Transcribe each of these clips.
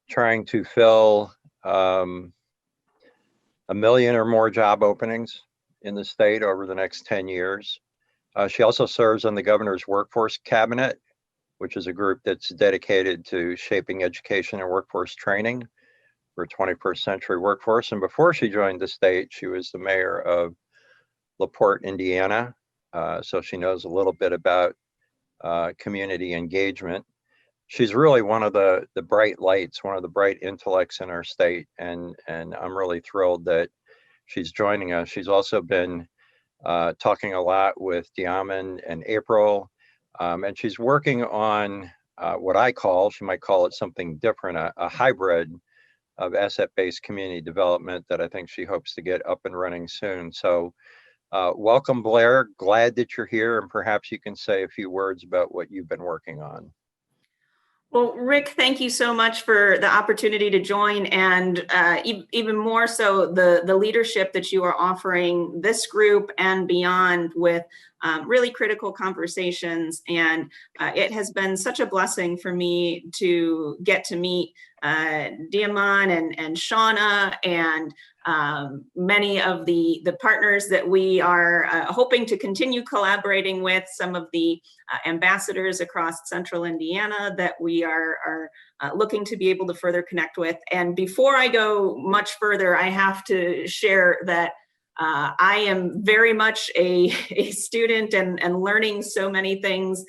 trying to fill 1 million or more job openings in the state over the next 10 years. She also serves on the governor's workforce cabinet, which is a group that's dedicated to shaping education and workforce training for a 21st century workforce. And before she joined the state, she was the mayor of LaPorte, Indiana. So she knows a little bit about community engagement. She's really one of the bright lights, one of the bright intellects in our state. And I'm really thrilled that she's joining us. She's also been talking a lot with Diamond and April. And she's working on what I call, she might call it something different, a hybrid of asset-based community development that I think she hopes to get up and running soon. So welcome, Blair. Glad that you're here, and perhaps you can say a few words about what you've been working on. Well, Rick, thank you so much for the opportunity to join, and even more so the leadership that you are offering this group and beyond with really critical conversations. And it has been such a blessing for me to get to meet Diamond and Shauna and many of the partners that we are hoping to continue collaborating with, some of the ambassadors across central Indiana that we are looking to be able to further connect with. And before I go much further, I have to share that I am very much a student and learning so many things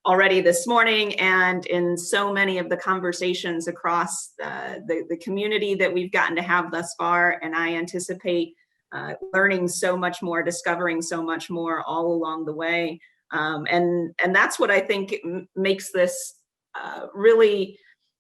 already this morning, and in so many of the conversations across the community that we've gotten to have thus far. And I anticipate learning so much more, discovering so much more all along the way. And that's what I think makes this really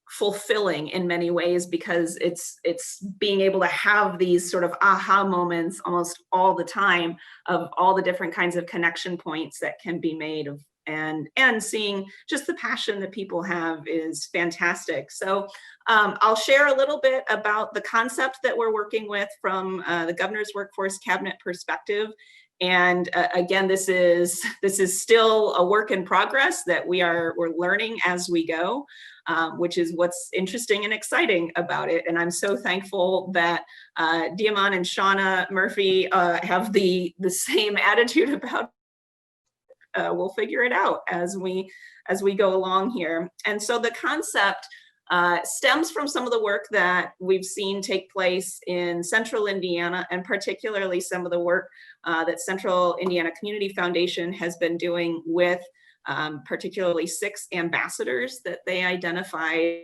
fulfilling in many ways, because it's being able to have these sort of aha moments almost all the time of all the different kinds of connection points that can be made of, and seeing just the passion that people have is fantastic. So I'll share a little bit about the concept that we're working with from the governor's workforce cabinet perspective. And again, this is still a work in progress that we're learning as we go, which is what's interesting and exciting about it. And I'm so thankful that Diamond and Shauna Murphy have the same attitude about it. We'll figure it out as we go along here. And so the concept stems from some of the work that we've seen take place in central Indiana, and particularly some of the work that Central Indiana Community Foundation has been doing with particularly 6 ambassadors that they identified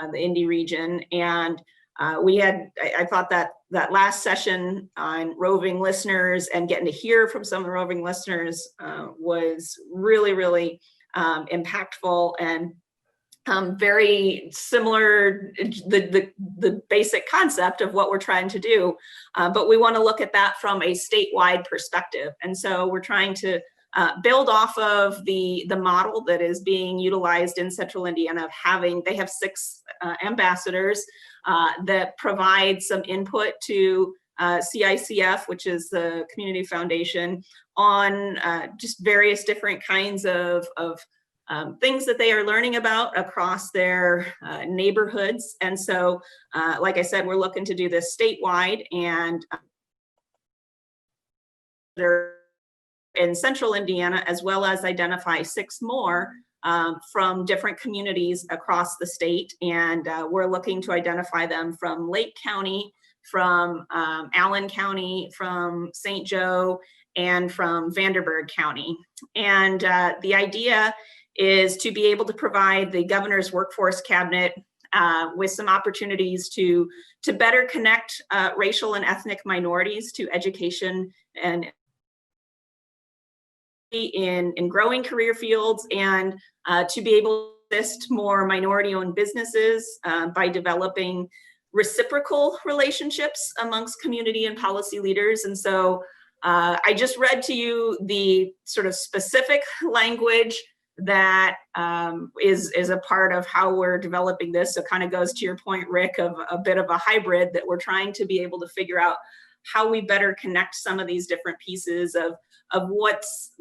in the Indy region. And I thought that last session on roving listeners and getting to hear from some of the roving listeners was really, really impactful and very similar, the basic concept of what we're trying to do. But we want to look at that from a statewide perspective. And so we're trying to build off of the model that is being utilized in central Indiana of they have 6 ambassadors that provide some input to CICF, which is the community foundation, on just various different kinds of things that they are learning about across their neighborhoods. And so, like I said, we're looking to do this statewide, and in central Indiana, as well as identify 6 more from different communities across the state. And we're looking to identify them from Lake County, from Allen County, from St. Joe, and from Vanderburgh County. And the idea is to be able to provide the governor's workforce cabinet with some opportunities to better connect racial and ethnic minorities to education and in growing career fields, and to be able to assist more minority-owned businesses by developing reciprocal relationships amongst community and policy leaders. And so I just read to you the sort of specific language that is a part of how we're developing this. So kind of goes to your point, Rick, of a bit of a hybrid that we're trying to be able to figure out how we better connect some of these different pieces of what's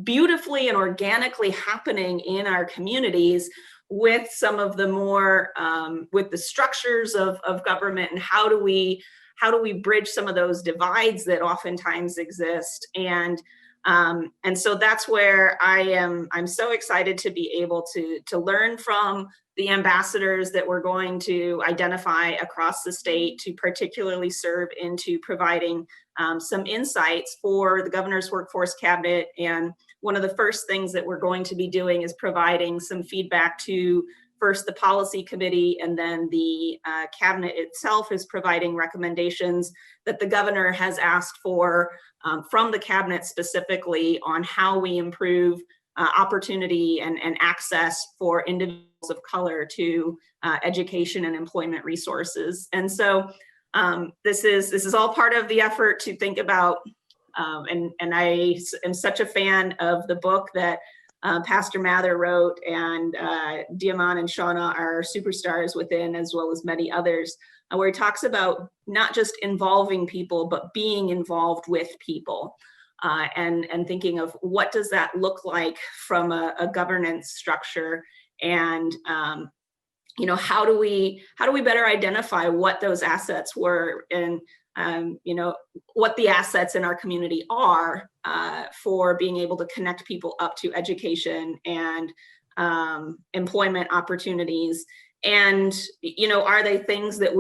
beautifully and organically happening in our communities with some of the more with the structures of government, and how do we bridge some of those divides that oftentimes exist. And so that's where I'm so excited to be able to learn from the ambassadors that we're going to identify across the state, to particularly serve into providing some insights for the governor's workforce cabinet. And one of the first things that we're going to be doing is providing some feedback to first the policy committee, and then the cabinet itself is providing recommendations that the governor has asked for from the cabinet specifically on how we improve opportunity and access for individuals of color to education and employment resources. And so this is all part of the effort to think about, and I am such a fan of the book that Pastor Mather wrote, and Diamond and Shauna are superstars within, as well as many others, where he talks about not just involving people, but being involved with people, and thinking of what does that look like from a governance structure, and how do we better identify what those assets were, and what the assets in our community are for being able to connect people up to education and employment opportunities. And are they things that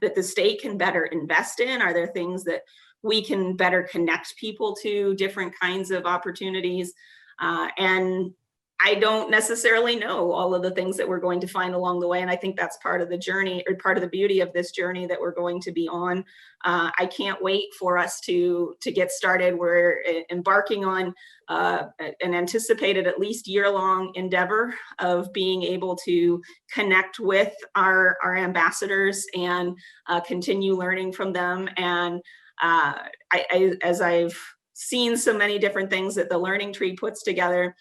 that the state can better invest in? Are there things that we can better connect people to different kinds of opportunities? And I don't necessarily know all of the things that we're going to find along the way. And I think that's part of the journey, or part of the beauty of this journey that we're going to be on. I can't wait for us to get started. We're embarking on an anticipated at least year-long endeavor of being able to connect with our ambassadors and continue learning from them. And as I've seen so many different things that the Learning Tree puts together,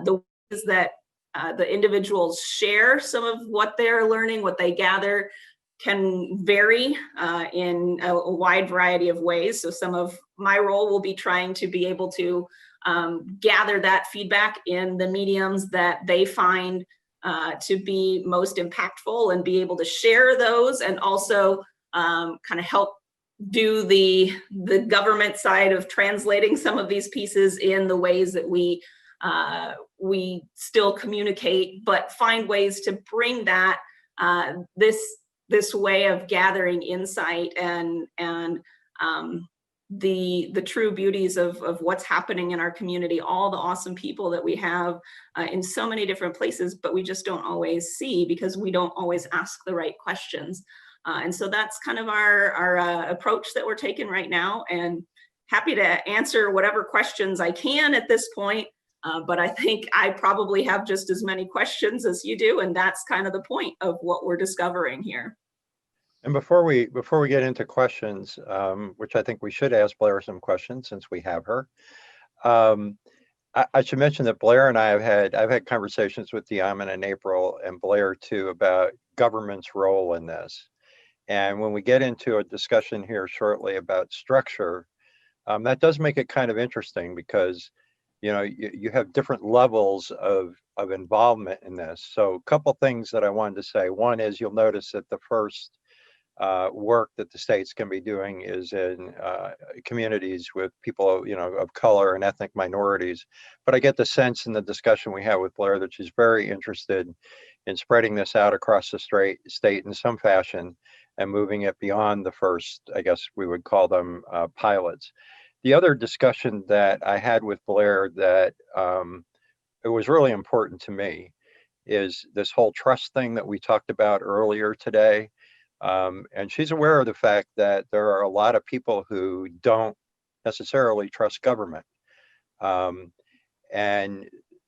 the is that the individuals share some of what they're learning, what they gather can vary in a wide variety of ways. So some of my role will be trying to be able to gather that feedback in the mediums that they find to be most impactful, and be able to share those, and also kind of help do the government side of translating some of these pieces in the ways that we still communicate, but find ways to bring that this way of gathering insight and the true beauties of what's happening in our community, all the awesome people that we have in so many different places, but we just don't always see because we don't always ask the right questions. And so that's kind of our approach that we're taking right now, and happy to answer whatever questions I can at this point. But I think I probably have just as many questions as you do, and that's kind of the point of what we're discovering here. And before we get into questions, which I think we should ask Blair some questions since we have her, I should mention that Blair and I've had conversations with Diamond in April, and Blair too, about government's role in this. And when we get into a discussion here shortly about structure, that does make it kind of interesting, because you have different levels of involvement in this. So a couple things that I wanted to say. One is, you'll notice that the first work that the states can be doing is in communities with people, of color and ethnic minorities. But I get the sense in the discussion we had with Blair that she's very interested in spreading this out across the state in some fashion, and moving it beyond the first, I guess we would call them pilots. The other discussion that I had with Blair that it was really important to me is this whole trust thing that we talked about earlier today. And she's aware of the fact that there are a lot of people who don't necessarily trust government. And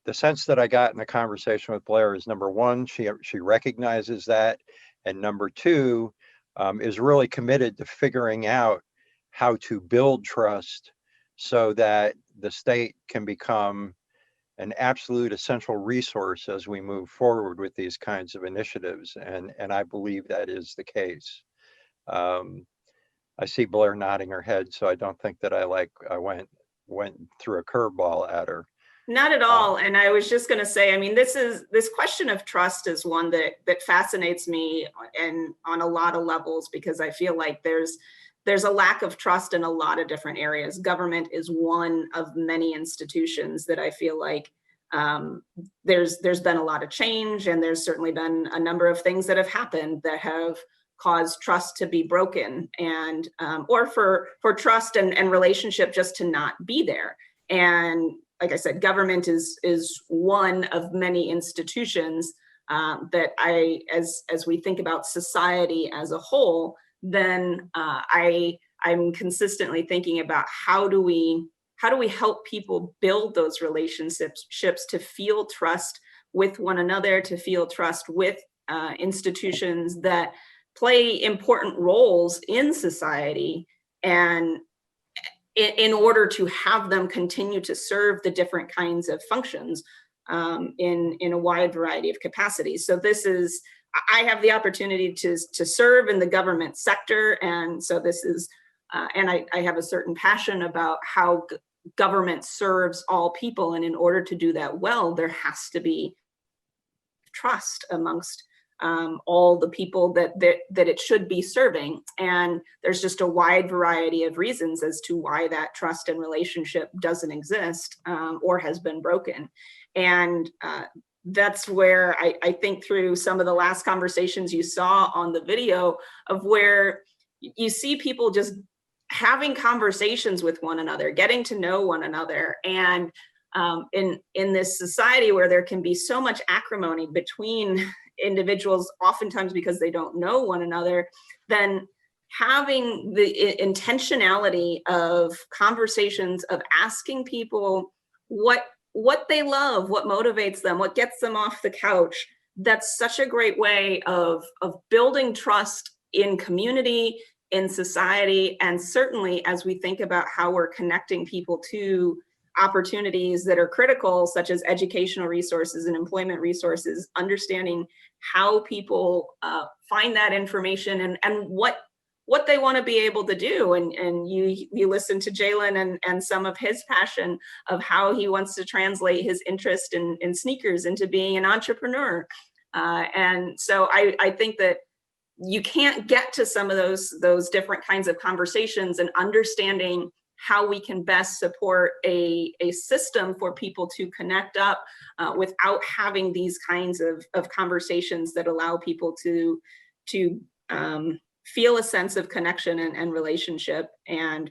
the sense that I got in the conversation with Blair is, number one, she recognizes that, and number two, is really committed to figuring out how to build trust so that the state can become an absolute essential resource as we move forward with these kinds of initiatives. And I believe that is the case. I see Blair nodding her head, so I don't think that I went through a curveball at her. Not at all. And I was just going to say, I mean, this question of trust is one that fascinates me and on a lot of levels, because I feel like there's a lack of trust in a lot of different areas. Government is one of many institutions that I feel like there's been a lot of change, and there's certainly been a number of things that have happened that have caused trust to be broken, and or for trust and relationship just to not be there. And like I said, government is one of many institutions that as we think about society as a whole, then I'm consistently thinking about how do we help people build those relationships to feel trust with one another, to feel trust with institutions that play important roles in society, and in order to have them continue to serve the different kinds of functions in a wide variety of capacities. So I have the opportunity to serve in the government sector, and so this is, and I have a certain passion about how government serves all people, and in order to do that well, there has to be trust amongst all the people that it should be serving. And there's just a wide variety of reasons as to why that trust and relationship doesn't exist or has been broken. And that's where I think through some of the last conversations you saw on the video of where you see people just having conversations with one another, getting to know one another. And in this society where there can be so much acrimony between individuals, oftentimes because they don't know one another, then having the intentionality of conversations, of asking people what they love, what motivates them, what gets them off the couch, that's such a great way of building trust in community, in society, and certainly as we think about how we're connecting people to opportunities that are critical, such as educational resources and employment resources, understanding how people find that information and what they want to be able to do. And you listen to Jalen and some of his passion of how he wants to translate his interest in sneakers into being an entrepreneur. And so I think that you can't get to some of those different kinds of conversations and understanding how we can best support a system for people to connect up without having these kinds of conversations that allow people to feel a sense of connection and relationship. And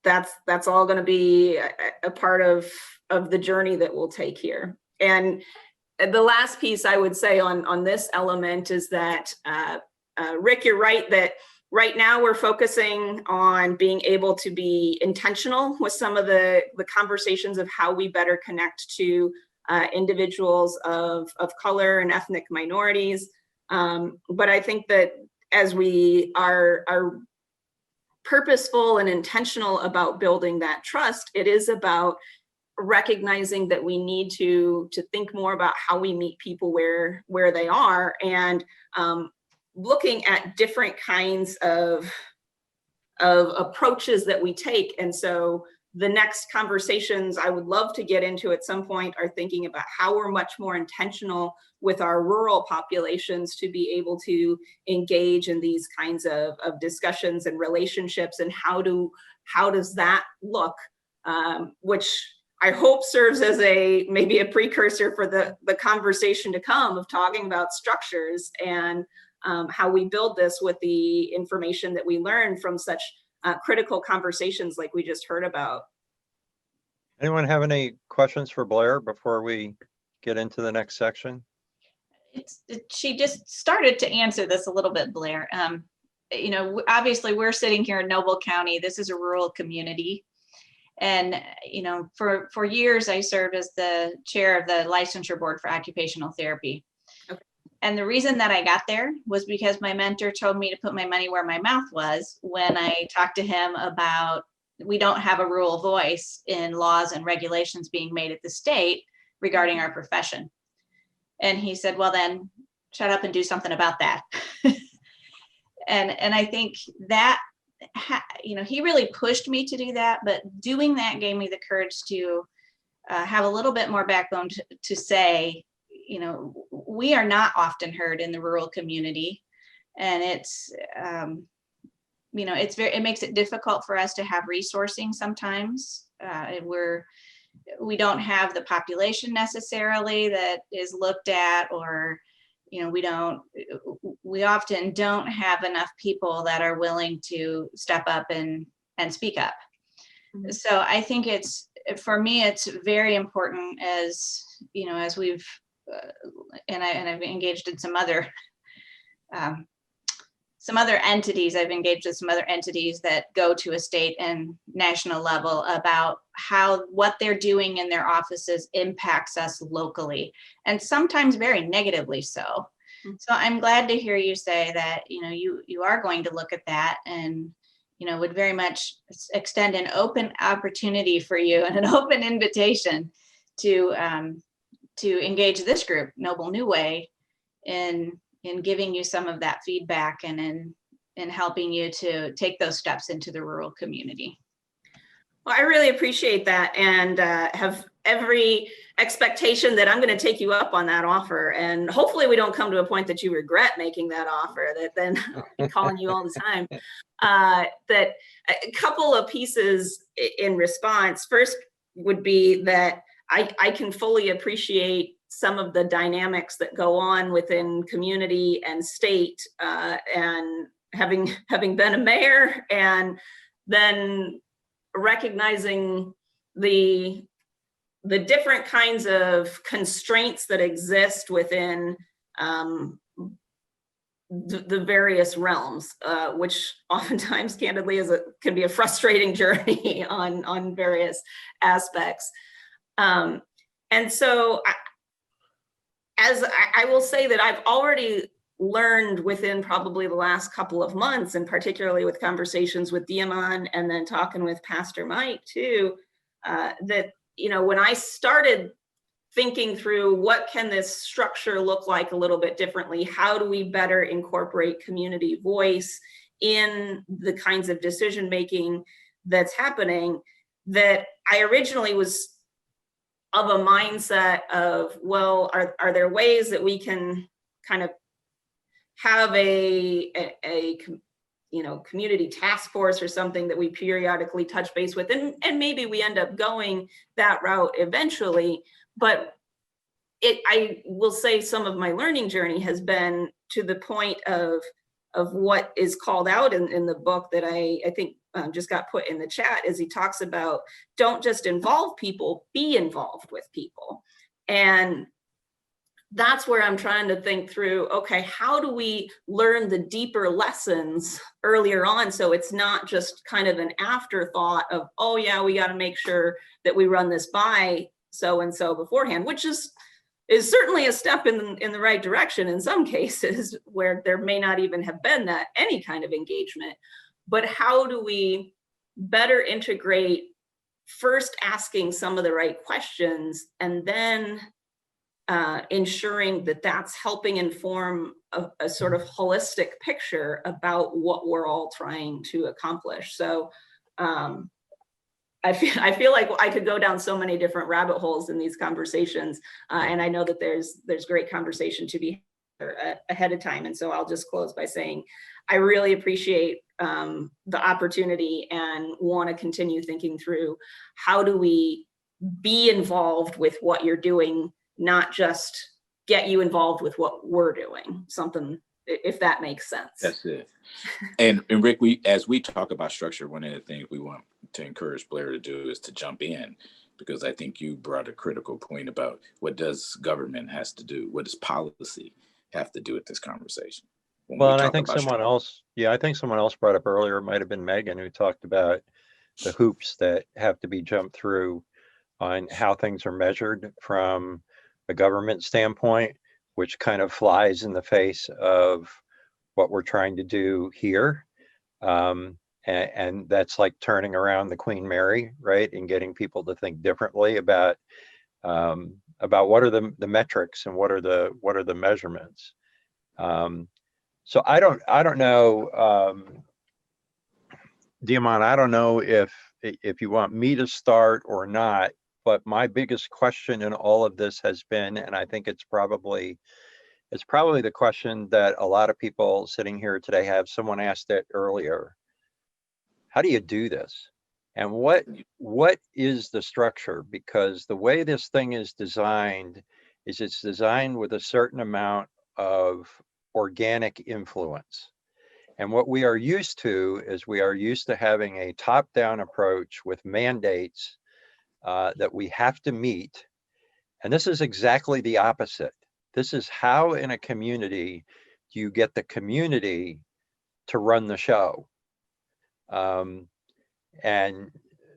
that's all going to be a part of the journey that we'll take here. And the last piece I would say on this element is that, Rick, you're right that right now we're focusing on being able to be intentional with some of the conversations of how we better connect to individuals of color and ethnic minorities. But I think that as we are purposeful and intentional about building that trust, it is about recognizing that we need to think more about how we meet people where they are, and looking at different kinds of approaches that we take. And so the next conversations I would love to get into at some point are thinking about how we're much more intentional with our rural populations to be able to engage in these kinds of discussions and relationships, and how does that look, which I hope serves as maybe a precursor for the conversation to come of talking about structures and how we build this with the information that we learn from such critical conversations like we just heard about. Anyone have any questions for Blair before we get into the next section? She just started to answer this a little bit, Blair. Obviously we're sitting here in Noble County. This is a rural community. And, for years I served as the chair of the licensure board for occupational therapy. Okay. And the reason that I got there was because my mentor told me to put my money where my mouth was when I talked to him about we don't have a rural voice in laws and regulations being made at the state regarding our profession. And he said, well, then shut up and do something about that. And I think that, he really pushed me to do that, but doing that gave me the courage to have a little bit more backbone to say, you know, we are not often heard in the rural community, and it's, you know, it makes it difficult for us to have resourcing sometimes. We don't have the population necessarily that is looked at, or, you know, we often don't have enough people that are willing to step up and speak up. Mm-hmm. So I think for me, it's very important, as, you know, as we've, and I've engaged in some other entities. I've engaged with some other entities that go to a state and national level about what they're doing in their offices impacts us locally, and sometimes very negatively so. Mm-hmm. So I'm glad to hear you say that, you know, you are going to look at that, and, you know, would very much extend an open opportunity for you and an open invitation to engage this group, Noble New Way, in giving you some of that feedback, and in helping you to take those steps into the rural community. Well, I really appreciate that, and have every expectation that I'm going to take you up on that offer. And hopefully we don't come to a point that you regret making that offer, that then I'll be calling you all the time. That a couple of pieces in response. First would be that I can fully appreciate some of the dynamics that go on within community and state, and having been a mayor, and then recognizing the different kinds of constraints that exist within the various realms, which oftentimes, candidly, can be a frustrating journey on various aspects. And so as I will say that I've already learned within probably the last couple of months, and particularly with conversations with Diamond and then talking with Pastor Mike too, that, you know, when I started thinking through what can this structure look like a little bit differently, how do we better incorporate community voice in the kinds of decision making that's happening, that I originally was of a mindset of, well, are there ways that we can kind of have a you know, community task force or something that we periodically touch base with, and maybe we end up going that route eventually. But I will say some of my learning journey has been to the point of what is called out in the book that I think just got put in the chat, as he talks about, don't just involve people, be involved with people. And that's where I'm trying to think through, okay, how do we learn the deeper lessons earlier on, so it's not just kind of an afterthought of, oh yeah, we got to make sure that we run this by so-and-so beforehand, which is certainly a step in the right direction in some cases where there may not even have been that any kind of engagement. But how do we better integrate first asking some of the right questions, and then ensuring that that's helping inform a sort of holistic picture about what we're all trying to accomplish. So I feel like I could go down so many different rabbit holes in these conversations, and I know that there's great conversation to be ahead of time. And so I'll just close by saying I really appreciate the opportunity, and want to continue thinking through how do we be involved with what you're doing, not just get you involved with what we're doing, something, if that makes sense. That's it. And Rick, as we talk about structure, one of the things we want to encourage Blair to do is to jump in, because I think you brought a critical point about what does government has to do, what does policy have to do with this conversation. Well, and I think someone else brought up earlier, it might have been Megan, who talked about the hoops that have to be jumped through on how things are measured from a government standpoint, which kind of flies in the face of what we're trying to do here. And that's like turning around the Queen Mary, right? And getting people to think differently about what are the metrics and what are the measurements. So I don't know, Diamond, I don't know if you want me to start or not, but my biggest question in all of this has been, and I think it's probably the question that a lot of people sitting here today have. Someone asked it earlier. How do you do this? And what is the structure? Because the way this thing is designed is it's designed with a certain amount of organic influence. And what we are used to is we are used to having a top-down approach with mandates that we have to meet. And this is exactly the opposite. This is how in a community do you get the community to run the show. And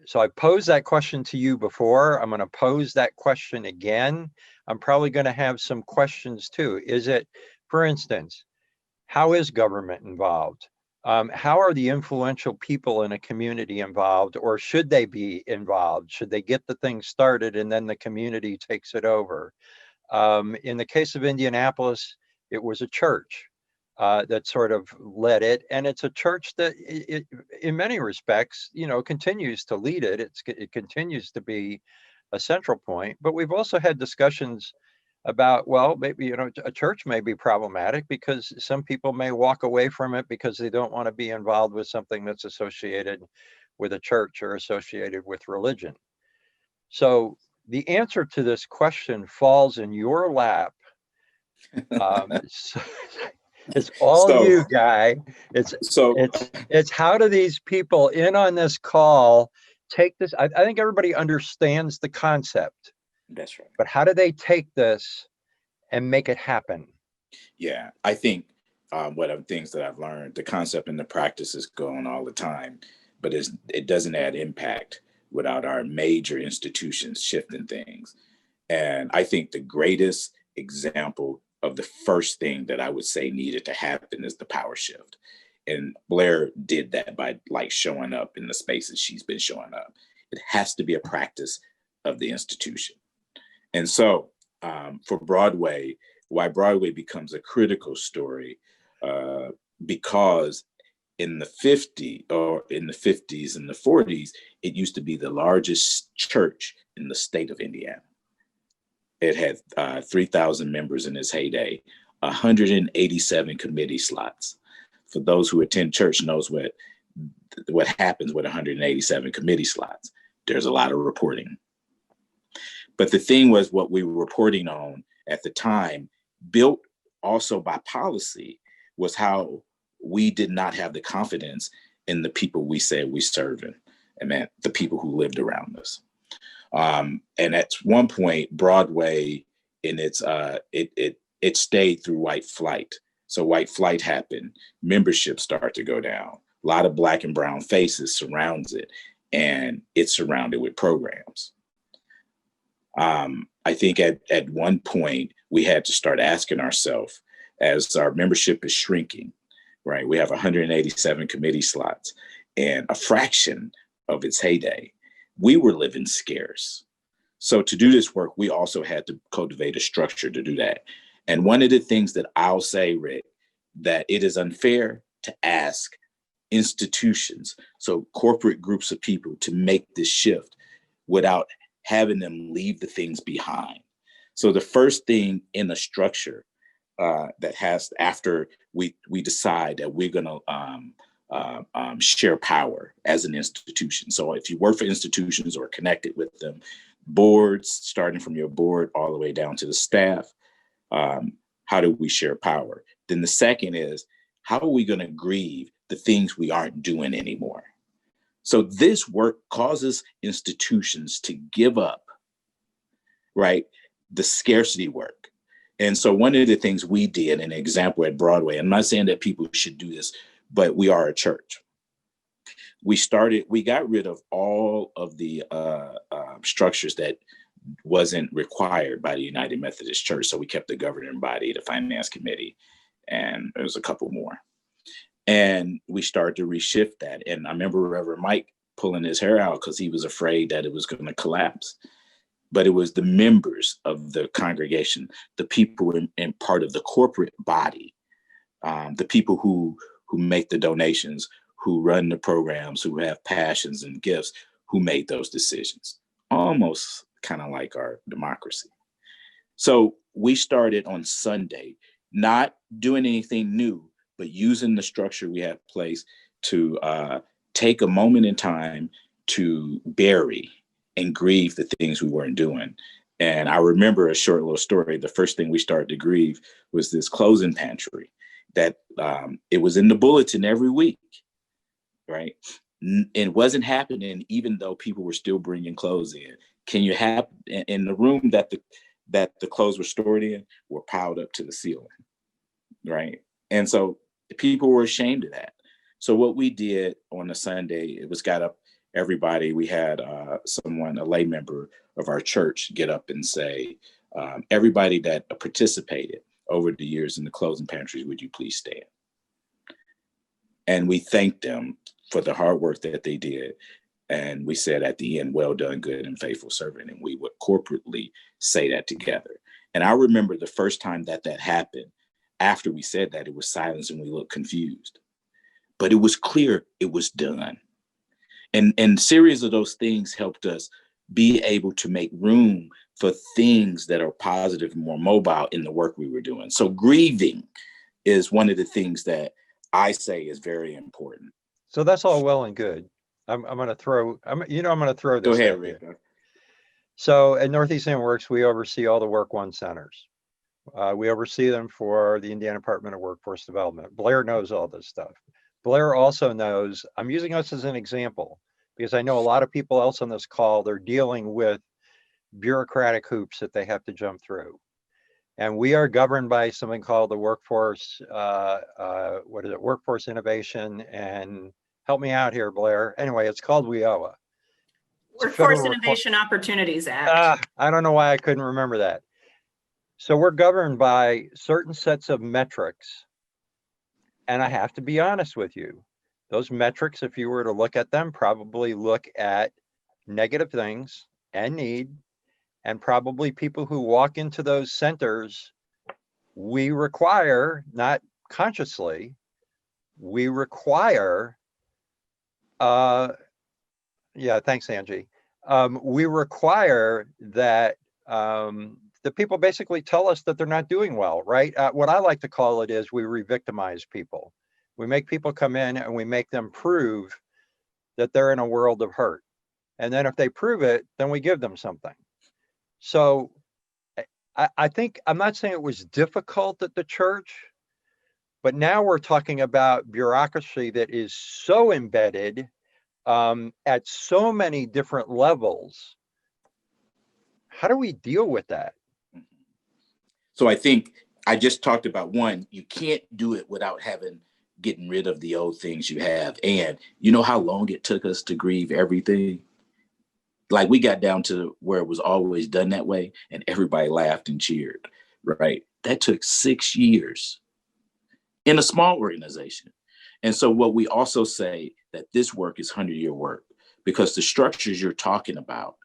so I posed that question to you before. I'm going to pose that question again. I'm probably going to have some questions too. Is it, for instance, how is government involved? How are the influential people in a community involved, or should they be involved? Should they get the thing started and then the community takes it over? In the case of Indianapolis, it was a church that sort of led it, and it's a church that, in many respects, continues to lead it. It continues to be a central point. But we've also had discussions about, well, maybe a church may be problematic because some people may walk away from it because they don't want to be involved with something that's associated with a church or associated with religion. So the answer to this question falls in your lap. It's all you, Guy. It's how do these people in on this call take this? I think everybody understands the concept. That's right. But how do they take this and make it happen? Yeah, I think one of the things that I've learned, the concept and the practice is going all the time, but it doesn't add impact without our major institutions shifting things. And I think the greatest example of the first thing that I would say needed to happen is the power shift. And Blair did that by showing up in the spaces she's been showing up. It has to be a practice of the institution. And so for Broadway, why Broadway becomes a critical story, because in the 50s and the 40s, it used to be the largest church in the state of Indiana. It had 3,000 members in its heyday, 187 committee slots. For those who attend church knows what happens with 187 committee slots. There's a lot of reporting. But the thing was, what we were reporting on at the time, built also by policy, was how we did not have the confidence in the people we said we served in, and meant the people who lived around us. And at one point, Broadway, in its it stayed through white flight. So white flight happened, membership started to go down. A lot of Black and brown faces surrounds it, and it's surrounded with programs. I think at one point we had to start asking ourselves, as our membership is shrinking, right? We have 187 committee slots and a fraction of its heyday. We were living scarce. So to do this work, we also had to cultivate a structure to do that. And one of the things that I'll say, Rick, that it is unfair to ask institutions, so corporate groups of people, to make this shift without having them leave the things behind. So the first thing in a structure that has, after we decide that we're going to share power as an institution. So if you work for institutions or connected with them, boards, starting from your board all the way down to the staff, how do we share power? Then the second is, how are we going to grieve the things we aren't doing anymore? So this work causes institutions to give up, right, the scarcity work. And so one of the things we did, an example at Broadway, I'm not saying that people should do this, but we are a church. We got rid of all of the structures that wasn't required by the United Methodist Church. So we kept the governing body, the finance committee, and there was a couple more. And we started to reshift that. And I remember Reverend Mike pulling his hair out because he was afraid that it was going to collapse. But it was the members of the congregation, the people in part of the corporate body, the people who make the donations, who run the programs, who have passions and gifts, who made those decisions. Almost kind of like our democracy. So we started on Sunday, not doing anything new, but using the structure we had in place to take a moment in time to bury and grieve the things we weren't doing. And I remember a short little story. The first thing we started to grieve was this clothing pantry that it was in the bulletin every week, right? It wasn't happening even though people were still bringing clothes in. Can you have in the room that the clothes were stored in were piled up to the ceiling, right? And so people were ashamed of that. So what we did on a Sunday, it was got up everybody. We had a lay member of our church get up and say, everybody that participated over the years in the clothing pantries, would you please stand? And we thanked them for the hard work that they did. And we said at the end, well done, good and faithful servant. And we would corporately say that together. And I remember the first time that happened, after we said that, it was silence and we looked confused. But it was clear it was done. And a series of those things helped us be able to make room for things that are positive and more mobile in the work we were doing. So grieving is one of the things that I say is very important. So that's all well and good. I'm going to throw this. Go ahead, at you. Rick. So at Northeast Indiana Works, we oversee all the Work One centers. We oversee them for the Indiana Department of Workforce Development. Blair knows all this stuff. Blair also knows, I'm using us as an example, because I know a lot of people else on this call, they're dealing with bureaucratic hoops that they have to jump through. And we are governed by something called the workforce, workforce innovation, and help me out here, Blair. Anyway, it's called WIOA. Workforce Innovation Opportunities Act. I don't know why I couldn't remember that. So we're governed by certain sets of metrics. And I have to be honest with you, those metrics, if you were to look at them, probably look at negative things and need, and probably people who walk into those centers, we require, not consciously, we require, thanks, Angie. We require that the people basically tell us that they're not doing well, right? What I like to call it is we re-victimize people. We make people come in and we make them prove that they're in a world of hurt. And then if they prove it, then we give them something. So I think, I'm not saying it was difficult at the church, but now we're talking about bureaucracy that is so embedded at so many different levels. How do we deal with that? So I think I just talked about one, you can't do it without getting rid of the old things you have. And you know how long it took us to grieve everything? Like we got down to where it was always done that way and everybody laughed and cheered, right? That took 6 years in a small organization. And so what we also say that this work is 100-year work, because the structures you're talking about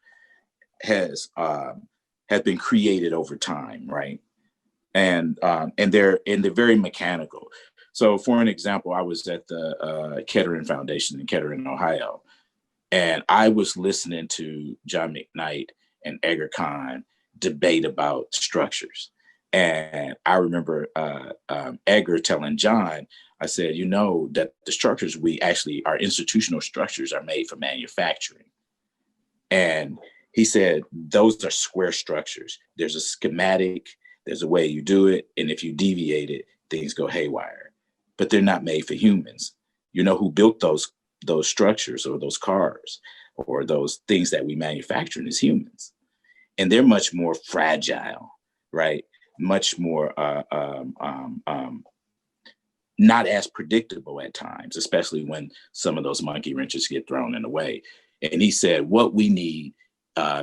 has been created over time, right? And they're very mechanical. So for an example, I was at the Kettering Foundation in Kettering, Ohio, and I was listening to John McKnight and Edgar Kahn debate about structures. And I remember Edgar telling John, I said, you know, that the structures our institutional structures are made for manufacturing. And he said, those are square structures. There's a schematic, there's a way you do it. And if you deviate it, things go haywire. But they're not made for humans. You know who built those structures or those cars or those things that we manufacture as humans? And they're much more fragile, right? Much more not as predictable at times, especially when some of those monkey wrenches get thrown in the way. And he said, what we need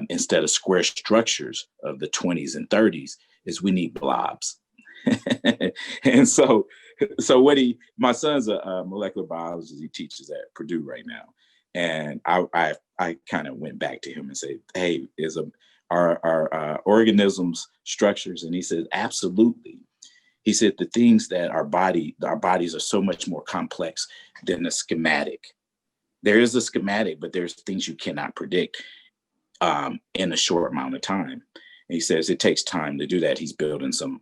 instead of square structures of the 20s and 30s is we need blobs. And so my son's a molecular biologist. He teaches at Purdue right now. And I kind of went back to him and said, hey, are organisms structures? And he said, absolutely. He said the things that our bodies are so much more complex than a schematic. There is a schematic, but there's things you cannot predict. in a short amount of time. And he says it takes time to do that. He's building some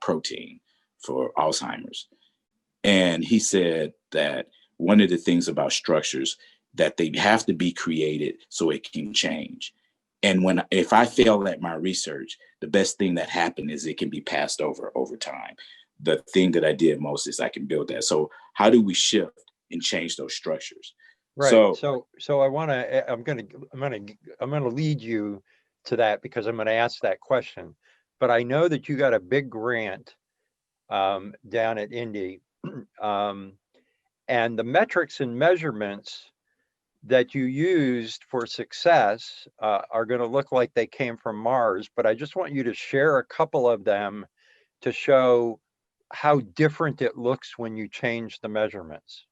protein for Alzheimer's. And he said that one of the things about structures that they have to be created so it can change. And if I fail at my research, the best thing that happened is it can be passed over time. The thing that I did most is I can build that. So how do we shift and change those structures? Right. So So I'm gonna lead you to that because I'm gonna ask that question. But I know that you got a big grant down at Indy, and the metrics and measurements that you used for success are going to look like they came from Mars. But I just want you to share a couple of them to show how different it looks when you change the measurements.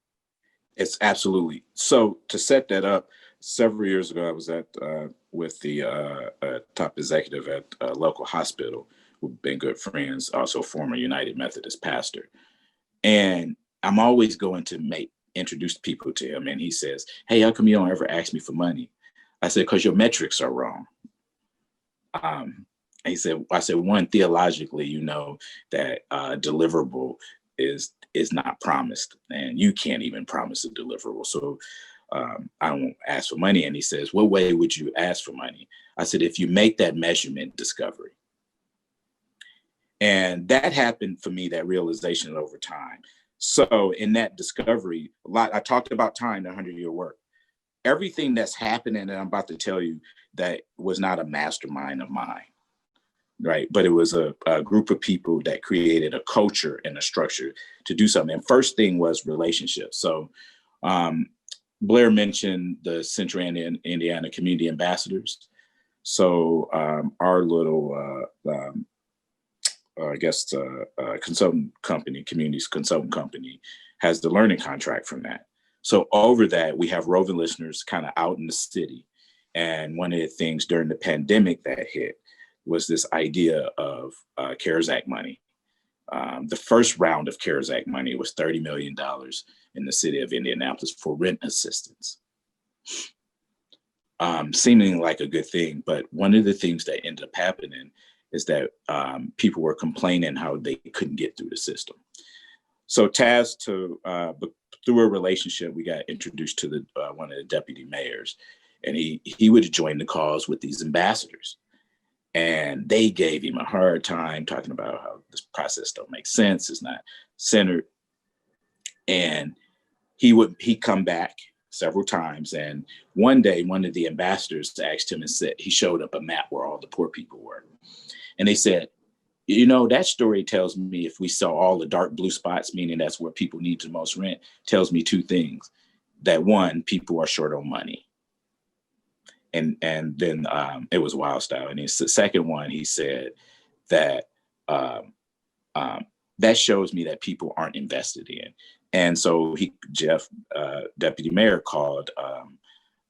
It's absolutely. So to set that up, several years ago, I was with the top executive at a local hospital who've been good friends, also former United Methodist pastor. And I'm always going to introduce people to him. And he says, "Hey, how come you don't ever ask me for money?" I said, "Because your metrics are wrong." I said, one, theologically, you know that deliverable is not promised, and you can't even promise a deliverable. So I won't ask for money. And he says, "What way would you ask for money?" I said, "If you make that measurement discovery." And that happened for me, that realization over time. So in that discovery, I talked about time, the 100-year work. Everything that's happening that I'm about to tell you, that was not a mastermind of mine, right? But it was a group of people that created a culture and a structure to do something. And first thing was relationships. So Blair mentioned the Central Indiana Community Ambassadors. So our little, consultant company, communities consultant company, has the learning contract from that. So over that, we have roving listeners kind of out in the city. And one of the things during the pandemic that hit was this idea of CARES Act money. The first round of CARES Act money was $30 million in the city of Indianapolis for rent assistance. Seeming like a good thing, but one of the things that ended up happening is that people were complaining how they couldn't get through the system. So tasked to, through a relationship, we got introduced to one of the deputy mayors, and he would join the calls with these ambassadors. And they gave him a hard time talking about how this process don't make sense, it's not centered. And he'd come back several times. And one day, one of the ambassadors asked him and said, he showed up a map where all the poor people were. And they said, "You know, that story tells me if we saw all the dark blue spots, meaning that's where people need the most rent, tells me two things. That one, people are short on money." And then it was wild style. And the second one, he said that that shows me that people aren't invested in. And so Jeff, deputy mayor, called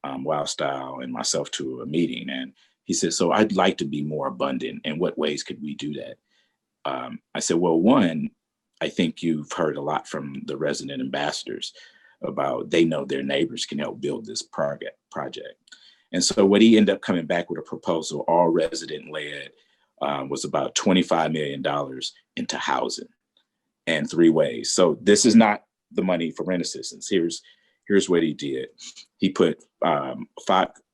Wild Style and myself to a meeting. And he said, "So I'd like to be more abundant. In what ways could we do that?" I said, "Well, one, I think you've heard a lot from the resident ambassadors about they know their neighbors can help build this project. And so what he ended up coming back with a proposal, all resident led, was about $25 million into housing in 3 ways. So this is not the money for rent assistance. Here's what he did. He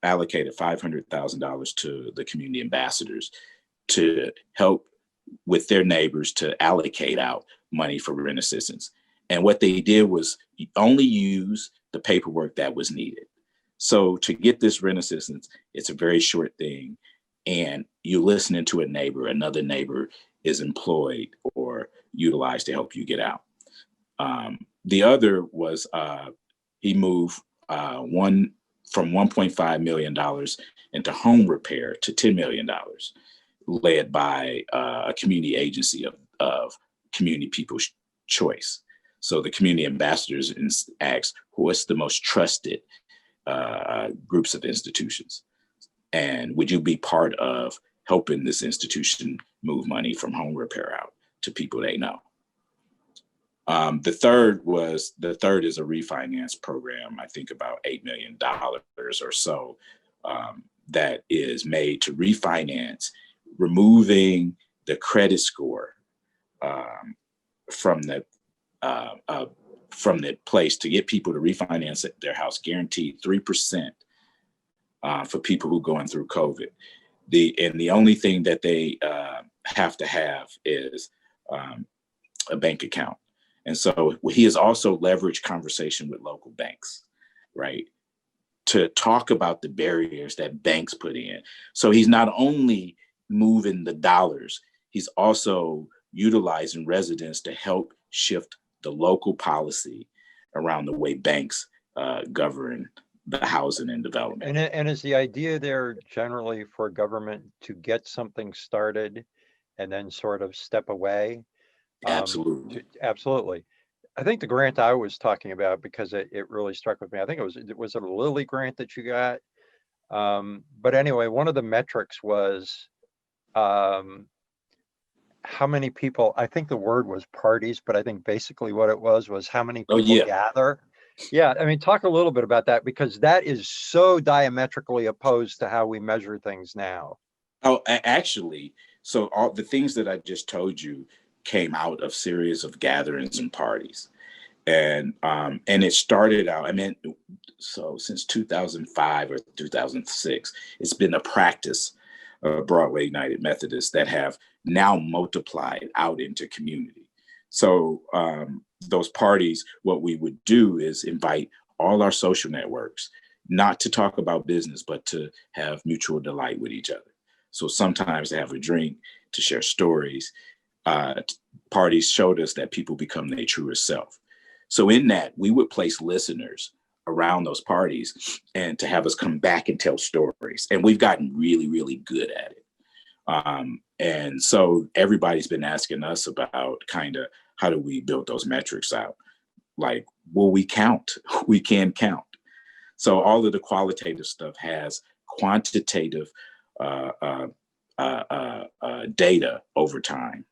allocated $500,000 to the community ambassadors to help with their neighbors to allocate out money for rent assistance. And what they did was only use the paperwork that was needed. So to get this rent assistance, it's a very short thing. And you listening to a neighbor, another neighbor is employed or utilized to help you get out. The other was he moved from $1.5 million into home repair to $10 million, led by a community agency of Community People's Choice. So the community ambassadors asked, what's the most trusted groups of institutions? And would you be part of helping this institution move money from home repair out to people they know? The third is a refinance program, I think about $8 million or so, that is made to refinance, removing the credit score from the place to get people to refinance their house, guaranteed 3% for people who are going through COVID. The only thing that they have to have is a bank account. And so he has also leveraged conversation with local banks, right, to talk about the barriers that banks put in. So he's not only moving the dollars, he's also utilizing residents to help shift the local policy around the way banks govern the housing and development. And is the idea there generally for government to get something started and then sort of step away? Absolutely. Absolutely. I think the grant I was talking about, because it really struck with me, I think was it a Lilly grant that you got? But anyway, one of the metrics was how many people, I think the word was parties, but I think basically what it was how many people gather. Yeah, I mean, talk a little bit about that, because that is so diametrically opposed to how we measure things now. Oh, actually, so all the things that I just told you came out of series of gatherings and parties. And it started out, I mean, so since 2005 or 2006, it's been a practice of Broadway United Methodists that have now multiplied out into community. So those parties, what we would do is invite all our social networks, not to talk about business, but to have mutual delight with each other. So sometimes to have a drink, to share stories. Parties showed us that people become their truest self. So in that, we would place listeners around those parties and to have us come back and tell stories. And we've gotten really, really good at it. And so everybody's been asking us about kind of how do we build those metrics out? Like, will we count? We can count. So all of the qualitative stuff has quantitative data over time.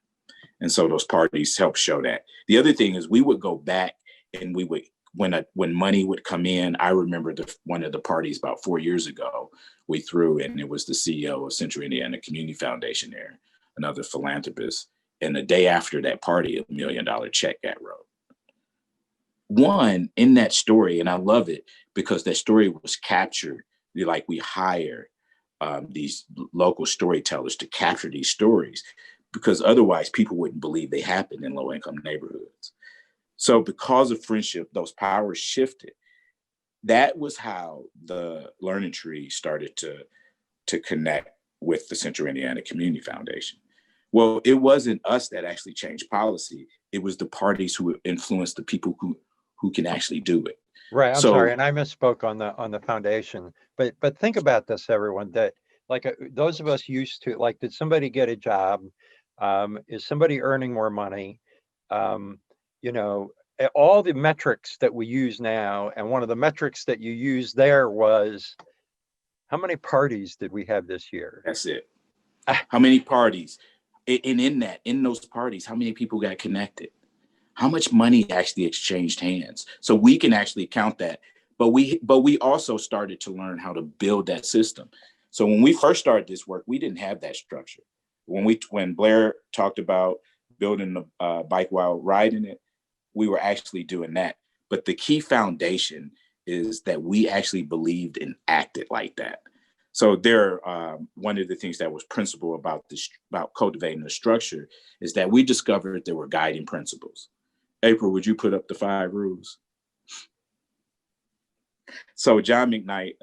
And so those parties help show that. The other thing is we would go back and we would, when money would come in, I remember one of the parties about 4 years ago, we threw, and it was the CEO of Central Indiana Community Foundation there, another philanthropist. And the day after that party, $1 million check got wrote. One, in that story, and I love it because that story was captured, like we hire these local storytellers to capture these stories, because otherwise people wouldn't believe they happened in low-income neighborhoods. So because of friendship, those powers shifted. That was how the Learning Tree started to connect with the Central Indiana Community Foundation. Well, it wasn't us that actually changed policy. It was the parties who influenced the people who can actually do it. Right. I'm sorry, and I misspoke on the foundation. But think about this, everyone. That like those of us used to, like, did somebody get a job? Is somebody earning more money? You know, all the metrics that we use now, and one of the metrics that you used there was how many parties did we have this year? That's it. How many parties? And in those parties, how many people got connected? How much money actually exchanged hands? So we can actually count that. But we also started to learn how to build that system. So when we first started this work, we didn't have that structure. When Blair talked about building the bike while riding it, we were actually doing that. But the key foundation is that we actually believed and acted like that. So one of the things that was principal about cultivating the structure is that we discovered there were guiding principles. April, would you put up the 5 rules? So John McKnight,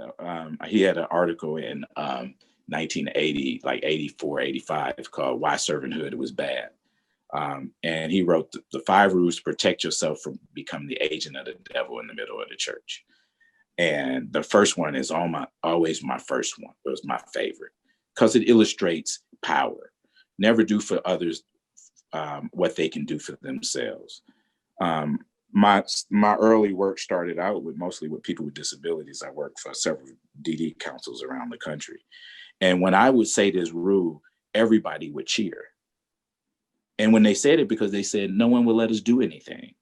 he had an article in 1980, like 84, 85, called Why Servanthood Was Bad. And he wrote the 5 rules to protect yourself from becoming the agent of the devil in the middle of the church. And the first one is always my first one. It was my favorite because it illustrates power. Never do for others what they can do for themselves. My early work started out mostly with people with disabilities. I worked for several DD councils around the country. And when I would say this rule, everybody would cheer. And when they said it, because they said, no one will let us do anything.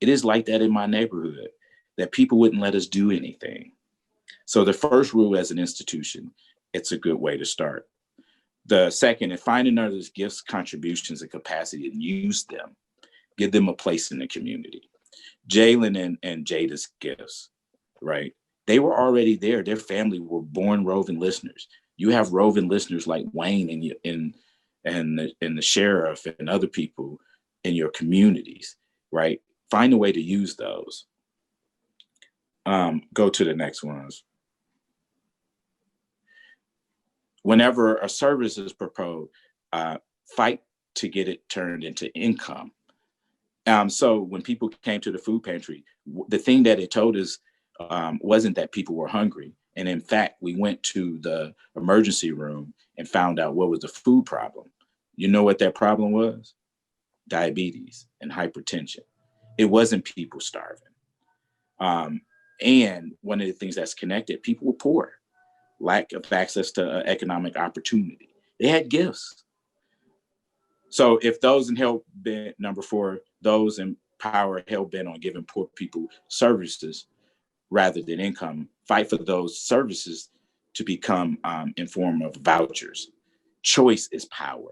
It is like that in my neighborhood, that people wouldn't let us do anything. So the first rule as an institution, it's a good way to start. The second is finding others' gifts, contributions, and capacity and use them. Give them a place in the community. Jalen and Jada's gifts, right? They were already there. Their family were born roving listeners. You have roving listeners like Wayne and the sheriff and other people in your communities, right? Find a way to use those. Go to the next ones. Whenever a service is proposed, fight to get it turned into income. So when people came to the food pantry, the thing that it told us wasn't that people were hungry. And in fact, we went to the emergency room and found out what was the food problem. You know what that problem was? Diabetes and hypertension. It wasn't people starving. And one of the things that's connected, people were poor, lack of access to economic opportunity. They had gifts. So if those in help bent, number 4, those in power hell bent on giving poor people services rather than income, fight for those services to become in form of vouchers. Choice is power.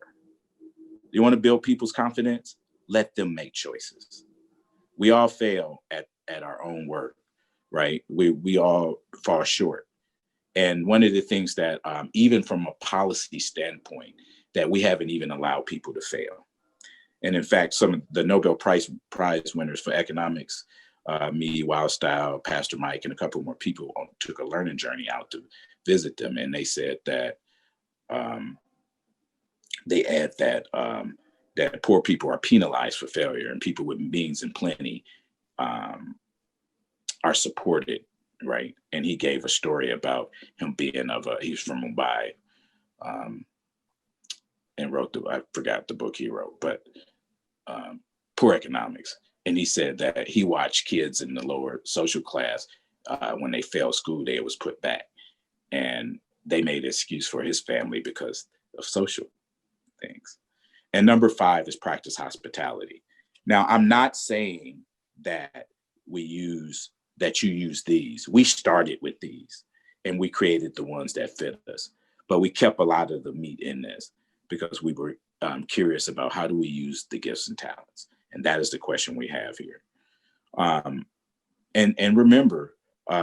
You want to build people's confidence? Let them make choices. We all fail at our own work, right? We all fall short. And one of the things that even from a policy standpoint, that we haven't even allowed people to fail. And in fact, some of the Nobel Prize winners for economics, me, Wildstyle, Pastor Mike, and a couple more people took a learning journey out to visit them. And they said that they add that that poor people are penalized for failure and people with means and plenty are supported, right? And he gave a story about him being he's from Mumbai, and wrote I forgot the book he wrote, but Poor Economics. And he said that he watched kids in the lower social class, when they failed school, they was put back. And they made an excuse for his family because of social things. And number 5 is practice hospitality. Now, I'm not saying that you use these. We started with these and we created the ones that fit us, but we kept a lot of the meat in this because we were curious about how do we use the gifts and talents. And that is the question we have here. And remember,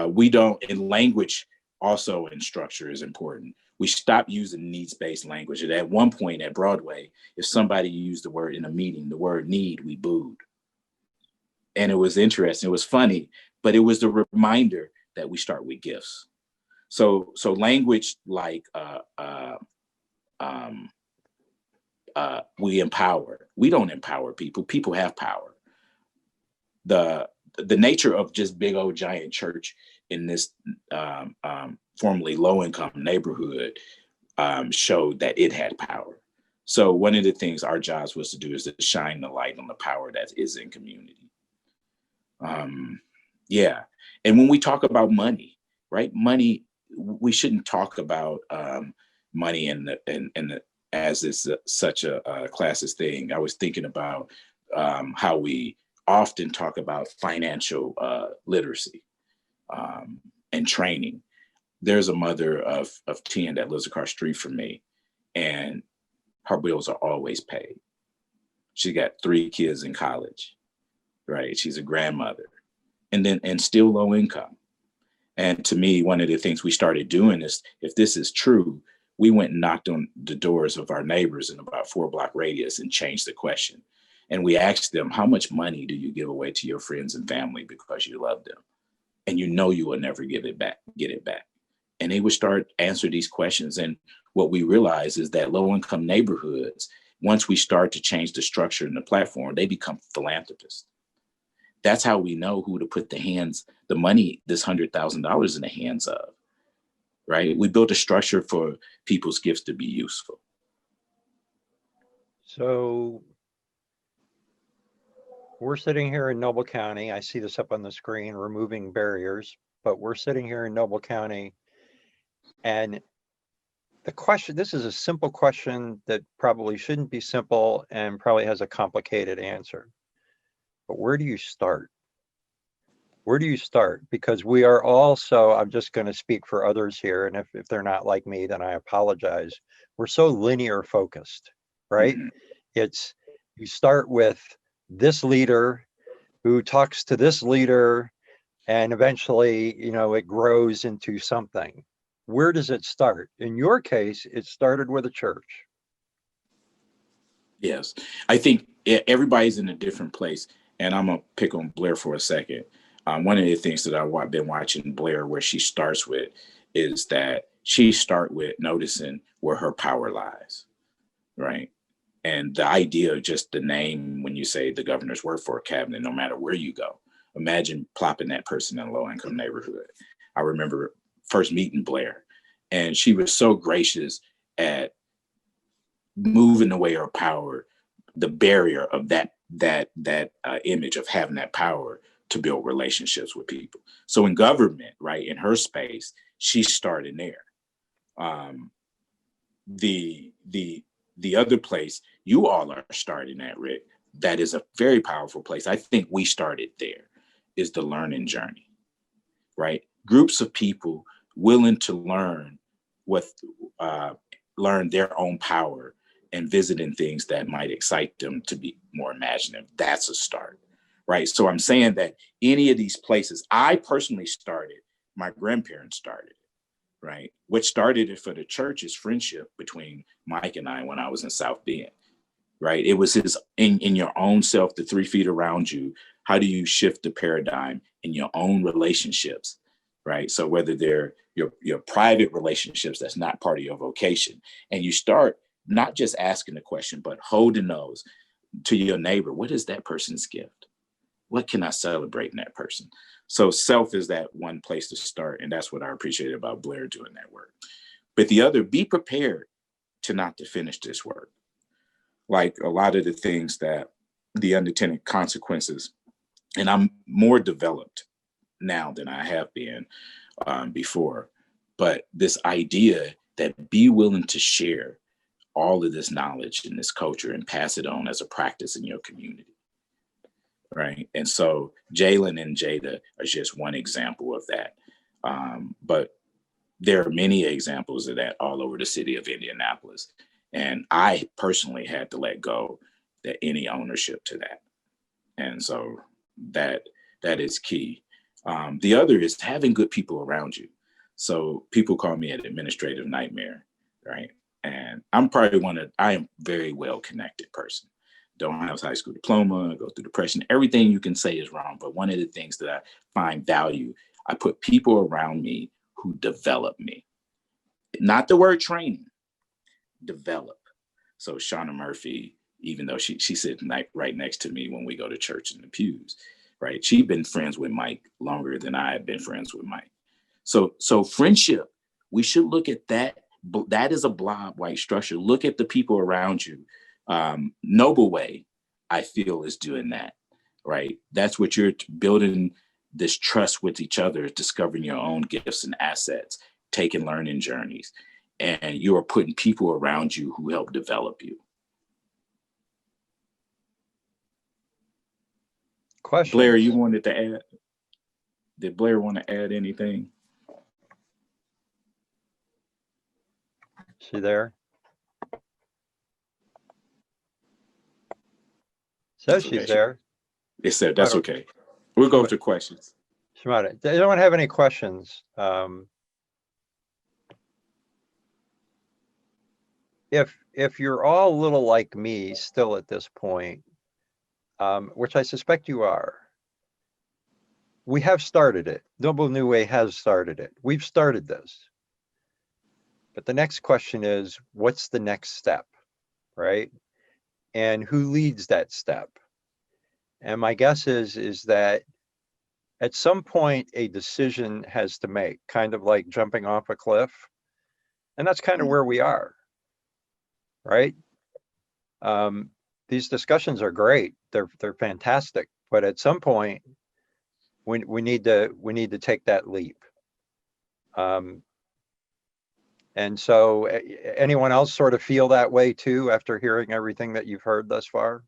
we don't, in language also in structure is important. We stopped using needs-based language. And at one point at Broadway, if somebody used the word in a meeting, the word need, we booed. And it was interesting, it was funny, but it was the reminder that we start with gifts. So language like we empower. We don't empower people. People have power. The nature of just big old giant church in this formerly low-income neighborhood showed that it had power. So one of the things our jobs was to do is to shine the light on the power that is in community. Yeah. And when we talk about money, right? Money, we shouldn't talk about money as it's such a classist thing. I was thinking about how we often talk about financial literacy and training. There's a mother of 10 that lives across the street from me, and her bills are always paid. She got 3 kids in college, right? She's a grandmother, and still low income. And to me, one of the things we started doing is, if this is true, we went and knocked on the doors of our neighbors in about 4-block radius and changed the question. And we asked them, how much money do you give away to your friends and family because you love them? And you know you will never get it back. And they would start answer these questions. And what we realize is that low-income neighborhoods, once we start to change the structure and the platform, they become philanthropists. That's how we know who to put the money, this $100,000 in the hands of, right? We built a structure for people's gifts to be useful. So we're sitting here in Noble County. I see this up on the screen, removing barriers, but we're sitting here in Noble County. And the question, this is a simple question that probably shouldn't be simple and probably has a complicated answer. But where do you start? Where do you start? Because we are also, I'm just going to speak for others here, and if they're not like me, then I apologize. We're so linear focused, right? Mhm. It's, you start with this leader who talks to this leader, and eventually, you know, it grows into something. Where does it start? In your case, it started with a church. Yes, I think everybody's in a different place, and I'm gonna pick on Blair for a second. One of the things that I've been watching Blair, where she starts with, is that she start with noticing where her power lies, right? And the idea of just the name, when you say the governor's workforce cabinet, no matter where you go, imagine plopping that person in a low income neighborhood. I remember first meeting Blair, and she was so gracious at moving away her power, the barrier of that image of having that power to build relationships with people. So in government, right, in her space, she's starting there. Um, the other place you all are starting at, Rick, that is a very powerful place. I think we started there, is the learning journey, right? Groups of people willing to learn what learn their own power and visiting things that might excite them to be more imaginative. That's a start, right? So I'm saying that any of these places, I personally started, my grandparents started, right? What started it for the church is friendship between Mike and I when I was in South Bend, right? It was his in your own self, the 3 feet around you. How do you shift the paradigm in your own relationships, right? So whether they're your private relationships, that's not part of your vocation, and you start not just asking the question, but holding those to your neighbor. What is that person's gift? What can I celebrate in that person? So self is that one place to start, and that's what I appreciate about Blair doing that work. But the other, be prepared to not to finish this work. Like a lot of the things that the unintended consequences, and I'm more developed now than I have been before, but this idea that be willing to share all of this knowledge and this culture and pass it on as a practice in your community, right? And so Jalen and Jada are just one example of that. But there are many examples of that all over the city of Indianapolis. And I personally had to let go that any ownership to that. And so that is key. The other is having good people around you. So people call me an administrative nightmare, right? And I am very well connected person. Don't have a high school diploma, go through depression. Everything you can say is wrong. But one of the things that I find value, I put people around me who develop me. Not the word training, develop. So Shauna Murphy, even though she sits right next to me when we go to church in the pews, right? She's been friends with Mike longer than I have been friends with Mike. So friendship, we should look at that. That is a blob white structure. Look at the people around you. Noble Way, I feel, is doing that, right? That's what you're building, this trust with each other, discovering your own gifts and assets, taking learning journeys, and you are putting people around you who help develop you. Questions? Blair, you wanted to add? Did Blair want to add anything? She there? Says she's there. It said that's okay. We'll go to questions. Shimada, they don't have any questions. If you're all a little like me still at this point, which I suspect you are, we have started it. Noble New Way has started it. We've started this. But the next question is, what's the next step, right? And who leads that step? And my guess is that at some point a decision has to make, kind of like jumping off a cliff. And that's kind of where we are, right? These discussions are great. They're fantastic. But at some point, we need to take that leap. And so anyone else sort of feel that way too after hearing everything that you've heard thus far?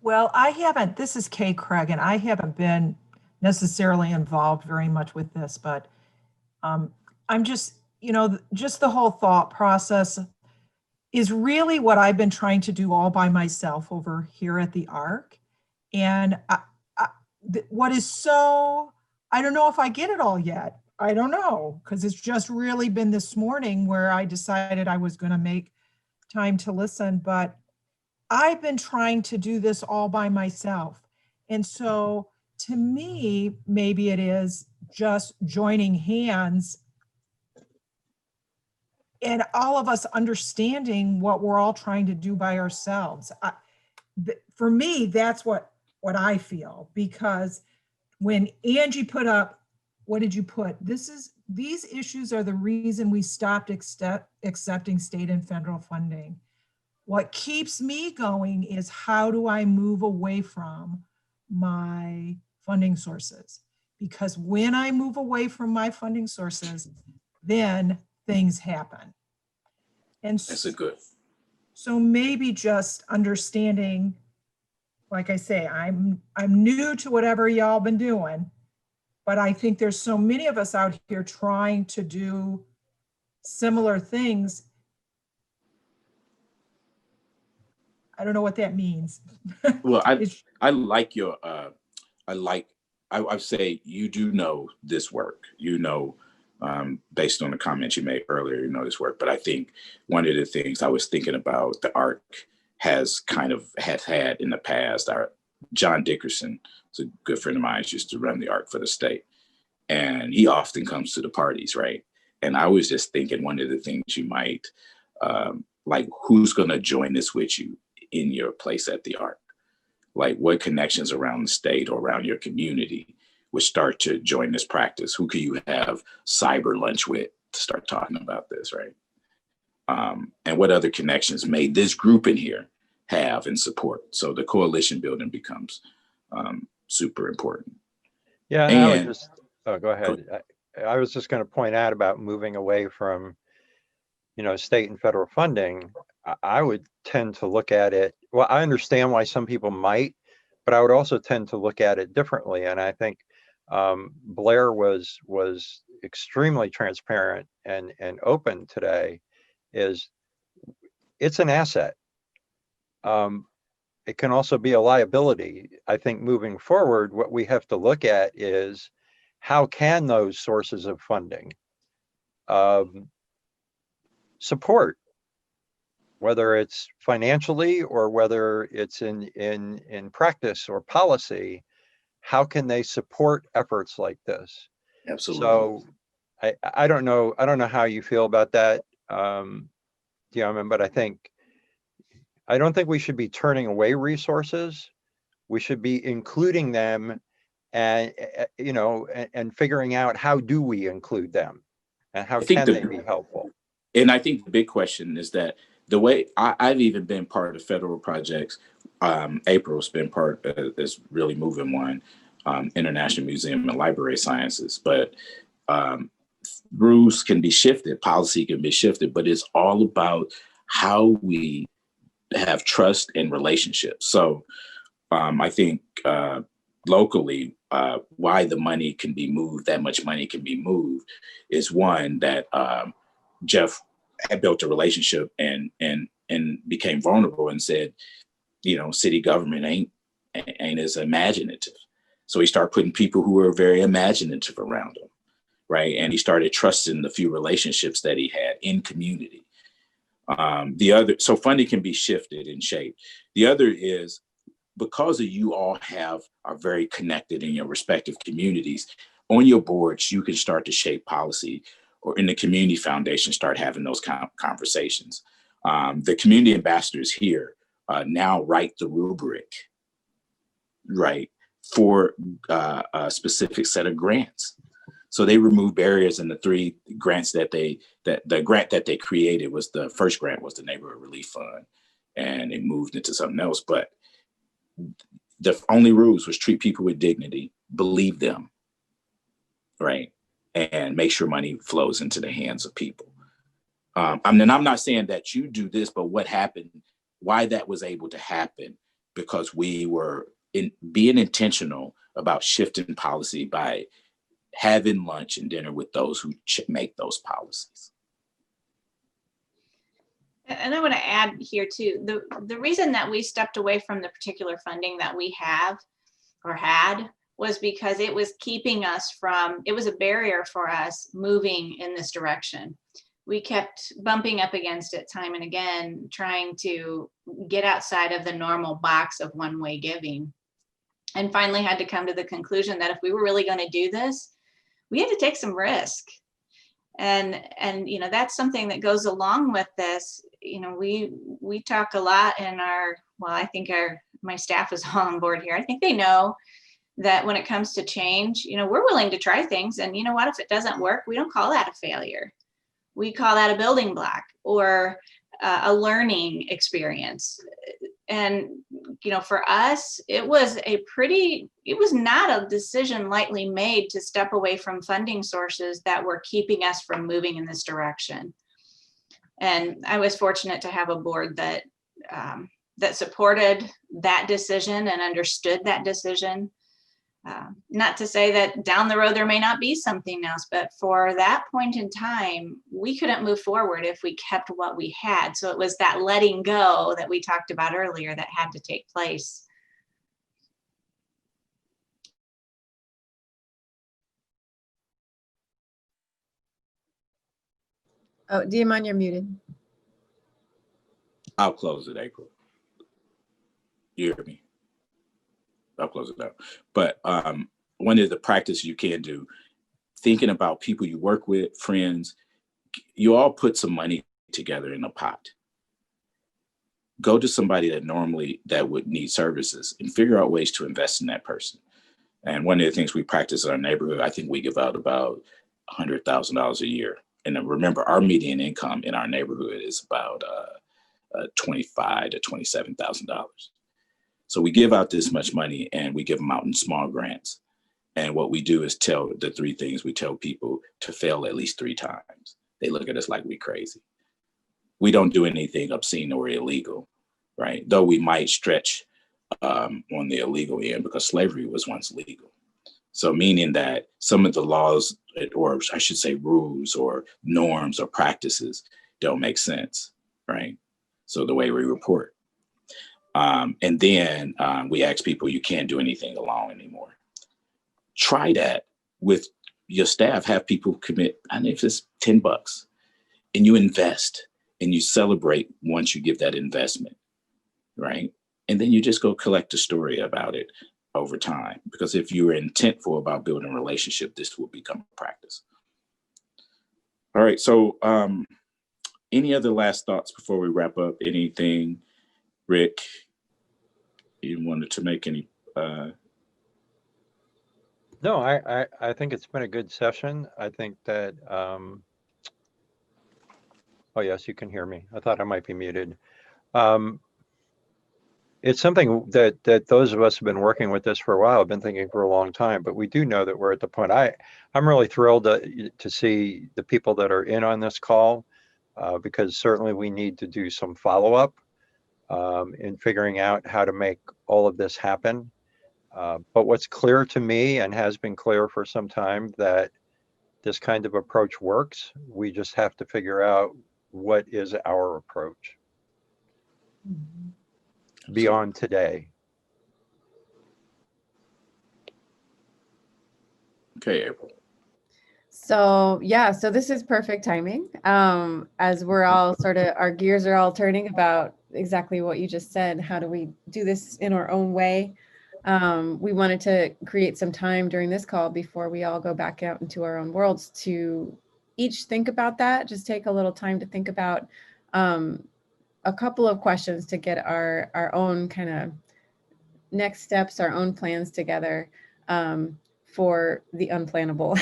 Well, I haven't, this is Kay Craig, and I haven't been necessarily involved very much with this, but I'm just, just the whole thought process is really what I've been trying to do all by myself over here at the ARC. And what is so, I don't know if I get it all yet. I don't know, because it's just really been this morning where I decided I was going to make time to listen, but I've been trying to do this all by myself. And so to me, maybe it is just joining hands and all of us understanding what we're all trying to do by ourselves. For me, that's what I feel, because when Angie put up, what did you put? These issues are the reason we stopped accepting state and federal funding. What keeps me going is how do I move away from my funding sources? Because when I move away from my funding sources, then things happen. And That's a good. so maybe just understanding, like I say, I'm new to whatever y'all been doing, but I think there's so many of us out here trying to do similar things. I don't know what that means. Well, I like your I say you do know this work, based on the comments you made earlier, you know this work. But I think one of the things I was thinking about the ARC has had in the past, our John Dickson, is a good friend of mine, used to run the ARC for the state. And he often comes to the parties, right? And I was just thinking one of the things you might, like who's gonna join this with you in your place at the ARC? Like what connections around the state or around your community would start to join this practice? Who could you have cyber lunch with to start talking about this, right? And what other connections may this group in here have and support? So the coalition building becomes super important. Yeah, and I would just, oh, go ahead. I was just going to point out about moving away from, state and federal funding. I would tend to look at it, well, I understand why some people might, but I would also tend to look at it differently. And I think Blair was extremely transparent and open today. It's an asset. It can also be a liability. I think moving forward, what we have to look at is how can those sources of funding support, whether it's financially or whether it's in practice or policy, how can they support efforts like this? Absolutely. So I don't know how you feel about that, but I don't think we should be turning away resources. We should be including them and, and figuring out how do we include them and how can they be helpful? And I think the big question is that the way I've even been part of federal projects, April's been part is really moving one, International Museum and Library Sciences, but rules can be shifted, policy can be shifted, but it's all about how we have trust and relationships. So I think locally, why the money can be moved, that much money can be moved, is one that Jeff had built a relationship and became vulnerable and said, city government ain't as imaginative. So he started putting people who were very imaginative around him, right? And he started trusting the few relationships that he had in community. So funding can be shifted and shaped. The other is because of you all are very connected in your respective communities, on your boards, you can start to shape policy, or in the community foundation, start having those conversations. The community ambassadors here now write the rubric, right, for a specific set of grants. So they remove barriers in the 3 grants that the grant that they created was the first grant was the Neighborhood Relief Fund, and it moved into something else. But the only rules was treat people with dignity, believe them, right, and make sure money flows into the hands of people. I'm not saying that you do this, but what happened, why that was able to happen because we were being intentional about shifting policy by having lunch and dinner with those who make those policies. And I want to add here too, the reason that we stepped away from the particular funding that we have or had was because it was keeping us from, it was a barrier for us moving in this direction. We kept bumping up against it time and again, trying to get outside of the normal box of one-way giving. And finally had to come to the conclusion that if we were really going to do this, we had to take some risk. And you know, that's something that goes along with this. You know, we talk a lot in our, well, I think my staff is all on board here. I think they know that when it comes to change, you know, we're willing to try things. And you know what, if it doesn't work, we don't call that a failure. We call that a building block or a learning experience. And, you know, for us, it was not a decision lightly made to step away from funding sources that were keeping us from moving in this direction. And I was fortunate to have a board that that supported that decision and understood that decision. Not to say that down the road there may not be something else, but for that point in time, we couldn't move forward if we kept what we had. So it was that letting go that we talked about earlier that had to take place. Oh, Diamond, you're muted. I'll close it, April. You hear me? I'll close it out. But one of the practices you can do, thinking about people you work with, friends, you all put some money together in a pot. Go to somebody that would need services and figure out ways to invest in that person. And one of the things we practice in our neighborhood, I think we give out about $100,000 a year. And remember, our median income in our neighborhood is about $25,000 to $27,000. So we give out this much money and we give them out in small grants. And what we do is tell the three things we tell people to fail at least 3 times. They look at us like we crazy. We don't do anything obscene or illegal, right? Though we might stretch on the illegal end because slavery was once legal. So meaning that some of the laws, or I should say rules or norms or practices don't make sense, right? So the way we report. And then we ask people, you can't do anything alone anymore. Try that with your staff. Have people commit, I don't know if it's $10, and you invest and you celebrate once you give that investment, right? And then you just go collect a story about it over time. Because if you are intentful about building a relationship, this will become a practice. All right, so any other last thoughts before we wrap up? Anything, Rick, you wanted to make any? No, I think it's been a good session. I think that, oh yes, you can hear me. I thought I might be muted. It's something that those of us who have been working with this for a while have been thinking for a long time, but we do know that we're at the point. I'm really thrilled to see the people that are in on this call, because certainly we need to do some follow-up in figuring out how to make all of this happen. But what's clear to me, and has been clear for some time, that this kind of approach works. We just have to figure out what is our approach beyond today. Okay, April. So yeah, so this is perfect timing. As we're all our gears are all turning about exactly what you just said. How do we do this in our own way? We wanted to create some time during this call before we all go back out into our own worlds to each think about that. Just take a little time to think about a couple of questions to get our own kind of next steps, our own plans together for the unplannable,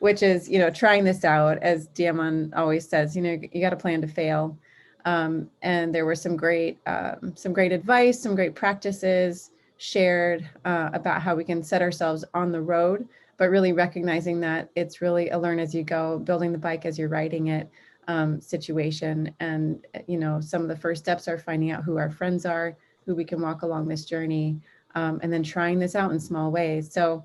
which is, trying this out. As Diamond always says, you got to plan to fail. And there were some great advice, some great practices shared about how we can set ourselves on the road, but really recognizing that it's really a learn as you go, building the bike as you're riding it situation. And, some of the first steps are finding out who our friends are, who we can walk along this journey, and then trying this out in small ways. So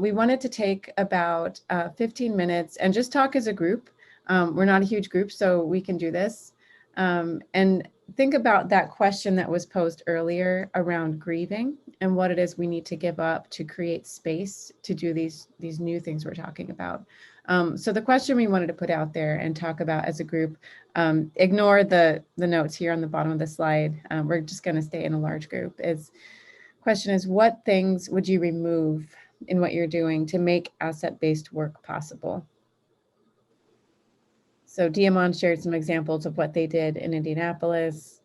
we wanted to take about 15 minutes and just talk as a group. We're not a huge group, so we can do this. And think about that question that was posed earlier around grieving and what it is we need to give up to create space to do these new things we're talking about. So the question we wanted to put out there and talk about as a group, ignore the notes here on the bottom of the slide. We're just going to stay in a large group. Question is, what things would you remove in what you're doing to make asset-based work possible? So Diamond shared some examples of what they did in Indianapolis.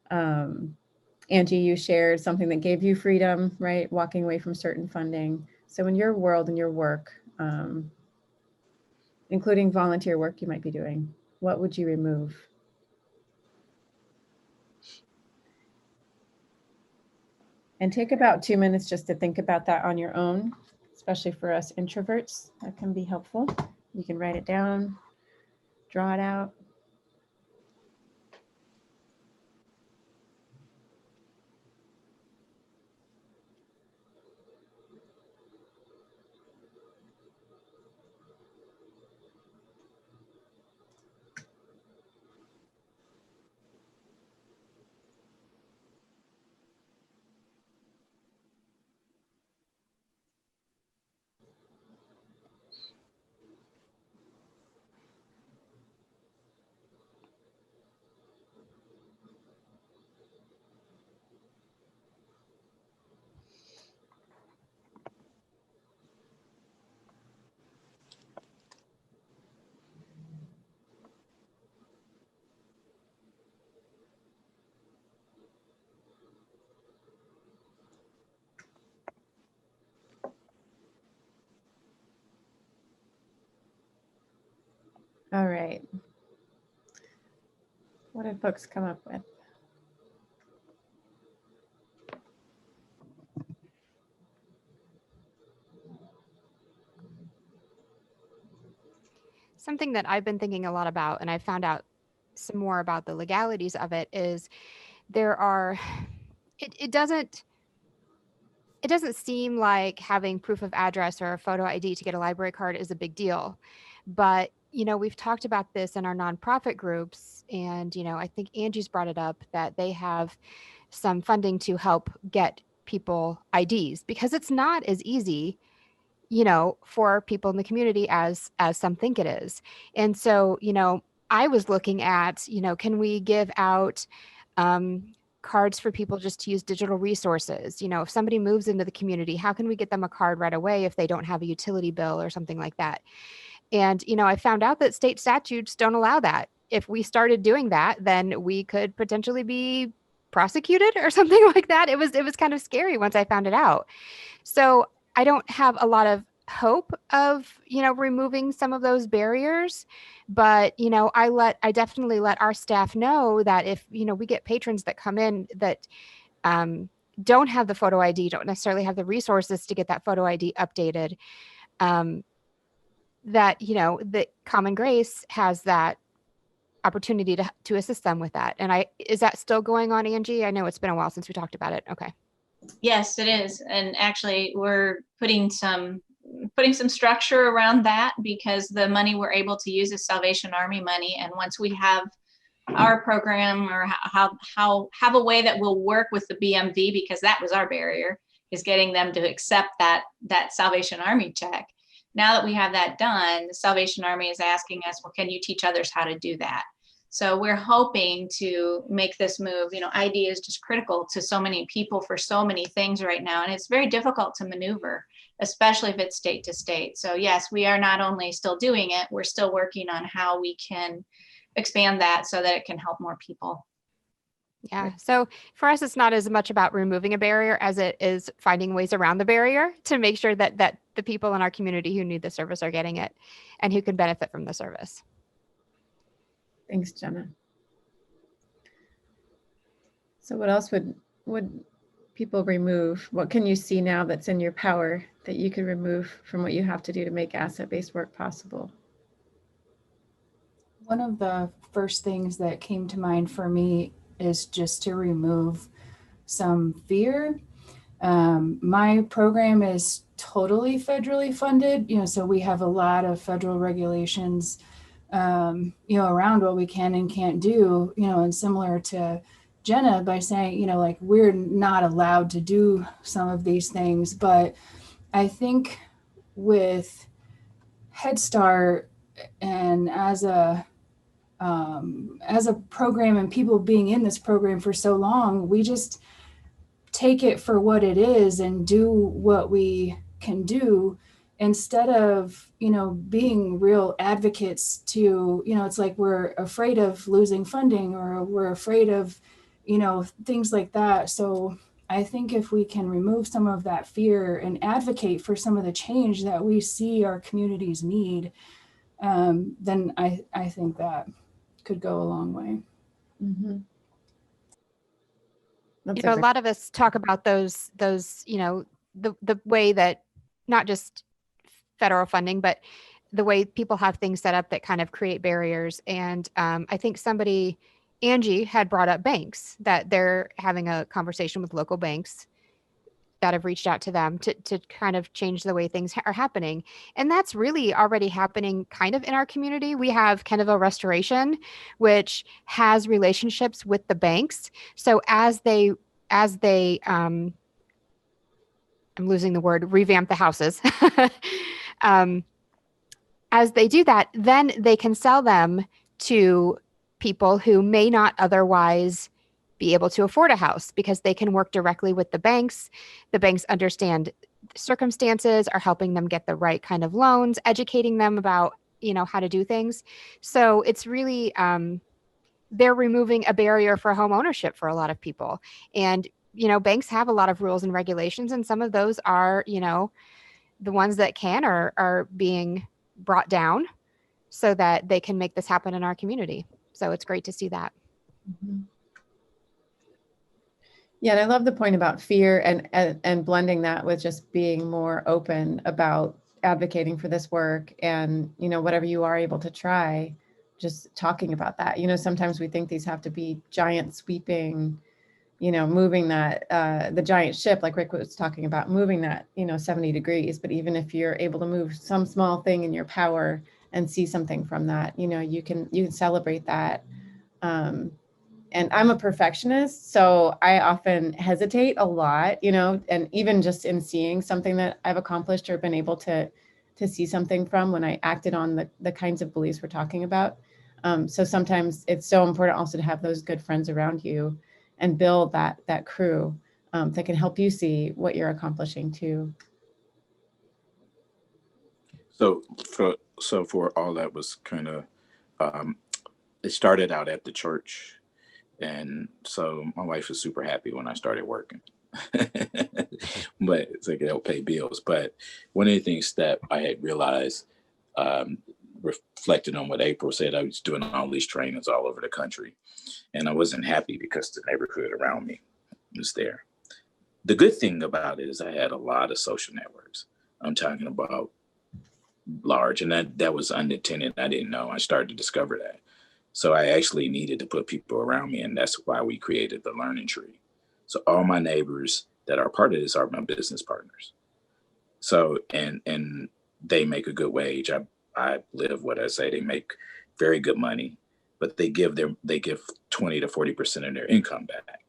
Angie, you shared something that gave you freedom, right? Walking away from certain funding. So in your world and your work, including volunteer work you might be doing, what would you remove? And take about 2 minutes just to think about that on your own, especially for us introverts. That can be helpful. You can write it down, draw it out. All right. What did folks come up with? Something that I've been thinking a lot about, and I found out some more about the legalities of it, is there are, it doesn't seem like having proof of address or a photo ID to get a library card is a big deal. But, we've talked about this in our nonprofit groups, and, I think Angie's brought it up that they have some funding to help get people IDs, because it's not as easy for people in the community as some think it is. And so, I was looking at, can we give out cards for people just to use digital resources? If somebody moves into the community, how can we get them a card right away if they don't have a utility bill or something like that? And, I found out that state statutes don't allow that. If we started doing that, then we could potentially be prosecuted or something like that. It was kind of scary once I found it out. So I don't have a lot of hope of, removing some of those barriers, but, I definitely let our staff know that if, we get patrons that come in that don't have the photo ID, don't necessarily have the resources to get that photo ID updated, that, the Common Grace has that opportunity to assist them with that. And is that still going on, Angie? I know it's been a while since we talked about it. Okay. Yes, it is. And actually we're putting some structure around that, because the money we're able to use is Salvation Army money. And once we have our program, or have a way that will work with the BMV, because that was our barrier, is getting them to accept that Salvation Army check. Now that we have that done, the Salvation Army is asking us, well, can you teach others how to do that? So we're hoping to make this move. ID is just critical to so many people for so many things right now. And it's very difficult to maneuver, especially if it's state to state. So yes, we are not only still doing it, we're still working on how we can expand that so that it can help more people. Yeah. So for us, it's not as much about removing a barrier as it is finding ways around the barrier to make sure that the people in our community who need the service are getting it and who can benefit from the service. Thanks, Jenna. So what else would people remove? What can you see now that's in your power that you could remove from what you have to do to make asset-based work possible? One of the first things that came to mind for me is just to remove some fear. My program is totally federally funded, so we have a lot of federal regulations, around what we can and can't do, and similar to Jenna by saying, like we're not allowed to do some of these things. But I think with Head Start and as a program and people being in this program for so long, we just take it for what it is and do what we can do instead of, being real advocates to, it's like we're afraid of losing funding or we're afraid of, things like that. So I think if we can remove some of that fear and advocate for some of the change that we see our communities need, then I think that could go a long way. Mhm. That's A great- lot of us talk about those, the way that not just federal funding, but the way people have things set up that kind of create barriers. And I think Angie had brought up banks, that they're having a conversation with local banks that have reached out to them to kind of change the way things are happening. And that's really already happening kind of in our community. We have kind of a restoration, which has relationships with the banks. So as they I'm losing the word, revamp the houses. As they do that, then they can sell them to people who may not otherwise be able to afford a house, because they can work directly with the banks. The banks understand circumstances, are helping them get the right kind of loans, educating them about, how to do things. So it's really, they're removing a barrier for home ownership for a lot of people. And, banks have a lot of rules and regulations, and some of those are, the ones that can are being brought down so that they can make this happen in our community. So it's great to see that. Mhm. Yeah, and I love the point about fear and blending that with just being more open about advocating for this work, and whatever you are able to try, just talking about that. Sometimes we think these have to be giant sweeping, moving that the giant ship, like Rick was talking about, moving that 70 degrees. But even if you're able to move some small thing in your power and see something from that, you can celebrate that. And I'm a perfectionist, so I often hesitate a lot, and even just in seeing something that I've accomplished or been able to see something from when I acted on the kinds of beliefs we're talking about. So sometimes it's so important also to have those good friends around you and build that crew that can help you see what you're accomplishing too. So for all that was kind of, it started out at the church. And so my wife was super happy when I started working, but it's like it'll pay bills. But one of the things that I had realized, reflected on what April said, I was doing all these trainings all over the country, and I wasn't happy because the neighborhood around me was there. The good thing about it is I had a lot of social networks. I'm talking about large, and that was unintended. I didn't know. I started to discover that. So I actually needed to put people around me, and that's why we created the learning tree. So all my neighbors that are part of this are my business partners. So, and they make a good wage. I live what I say. They make very good money, but they give 20 to 40% of their income back.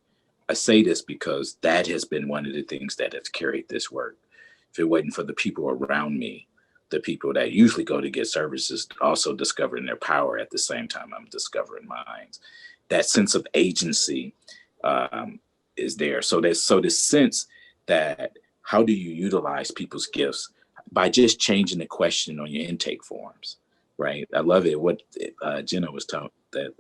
I say this because that has been one of the things that has carried this work. If it wasn't for the people around me, the people that usually go to get services also discovering their power at the same time I'm discovering mine. That sense of agency is there. So this sense that how do you utilize people's gifts by just changing the question on your intake forms, right? I love it. What Jenna was talking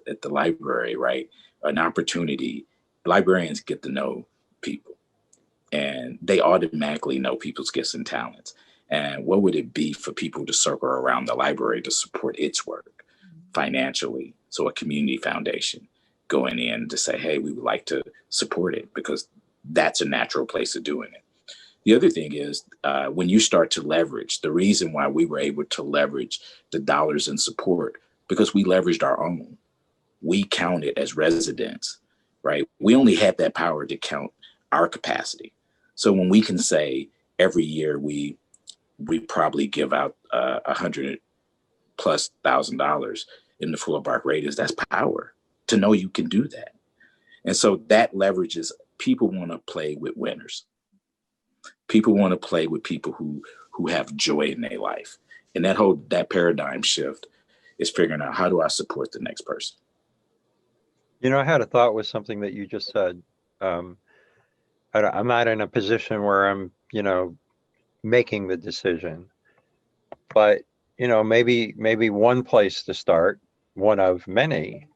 at the library, right? An opportunity. Librarians get to know people, and they automatically know people's gifts and talents. And what would it be for people to circle around the library to support its work financially? So a community foundation going in to say, hey, we would like to support it, because that's a natural place of doing it. The other thing is when you start to leverage, the reason why we were able to leverage the dollars in support, because we leveraged our own. We counted as residents, right? We only have that power to count our capacity. So when we can say every year we probably give out $100,000+ in the full bark radius, that's power to know you can do that. And so that leverages, people want to play with winners. People want to play with people who have joy in their life. And that paradigm shift is figuring out, how do I support the next person? You know, I had a thought with something that you just said. I'm not in a position where I'm, making the decision, but, maybe one place to start, one of many,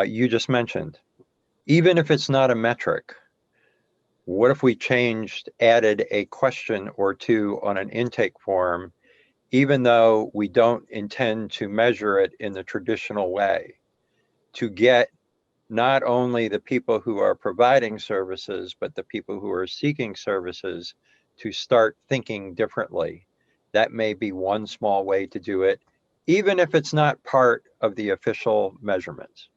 you just mentioned, even if it's not a metric, what if we added a question or two on an intake form, even though we don't intend to measure it in the traditional way, to get not only the people who are providing services, but the people who are seeking services to start thinking differently. That may be one small way to do it, even if it's not part of the official measurements.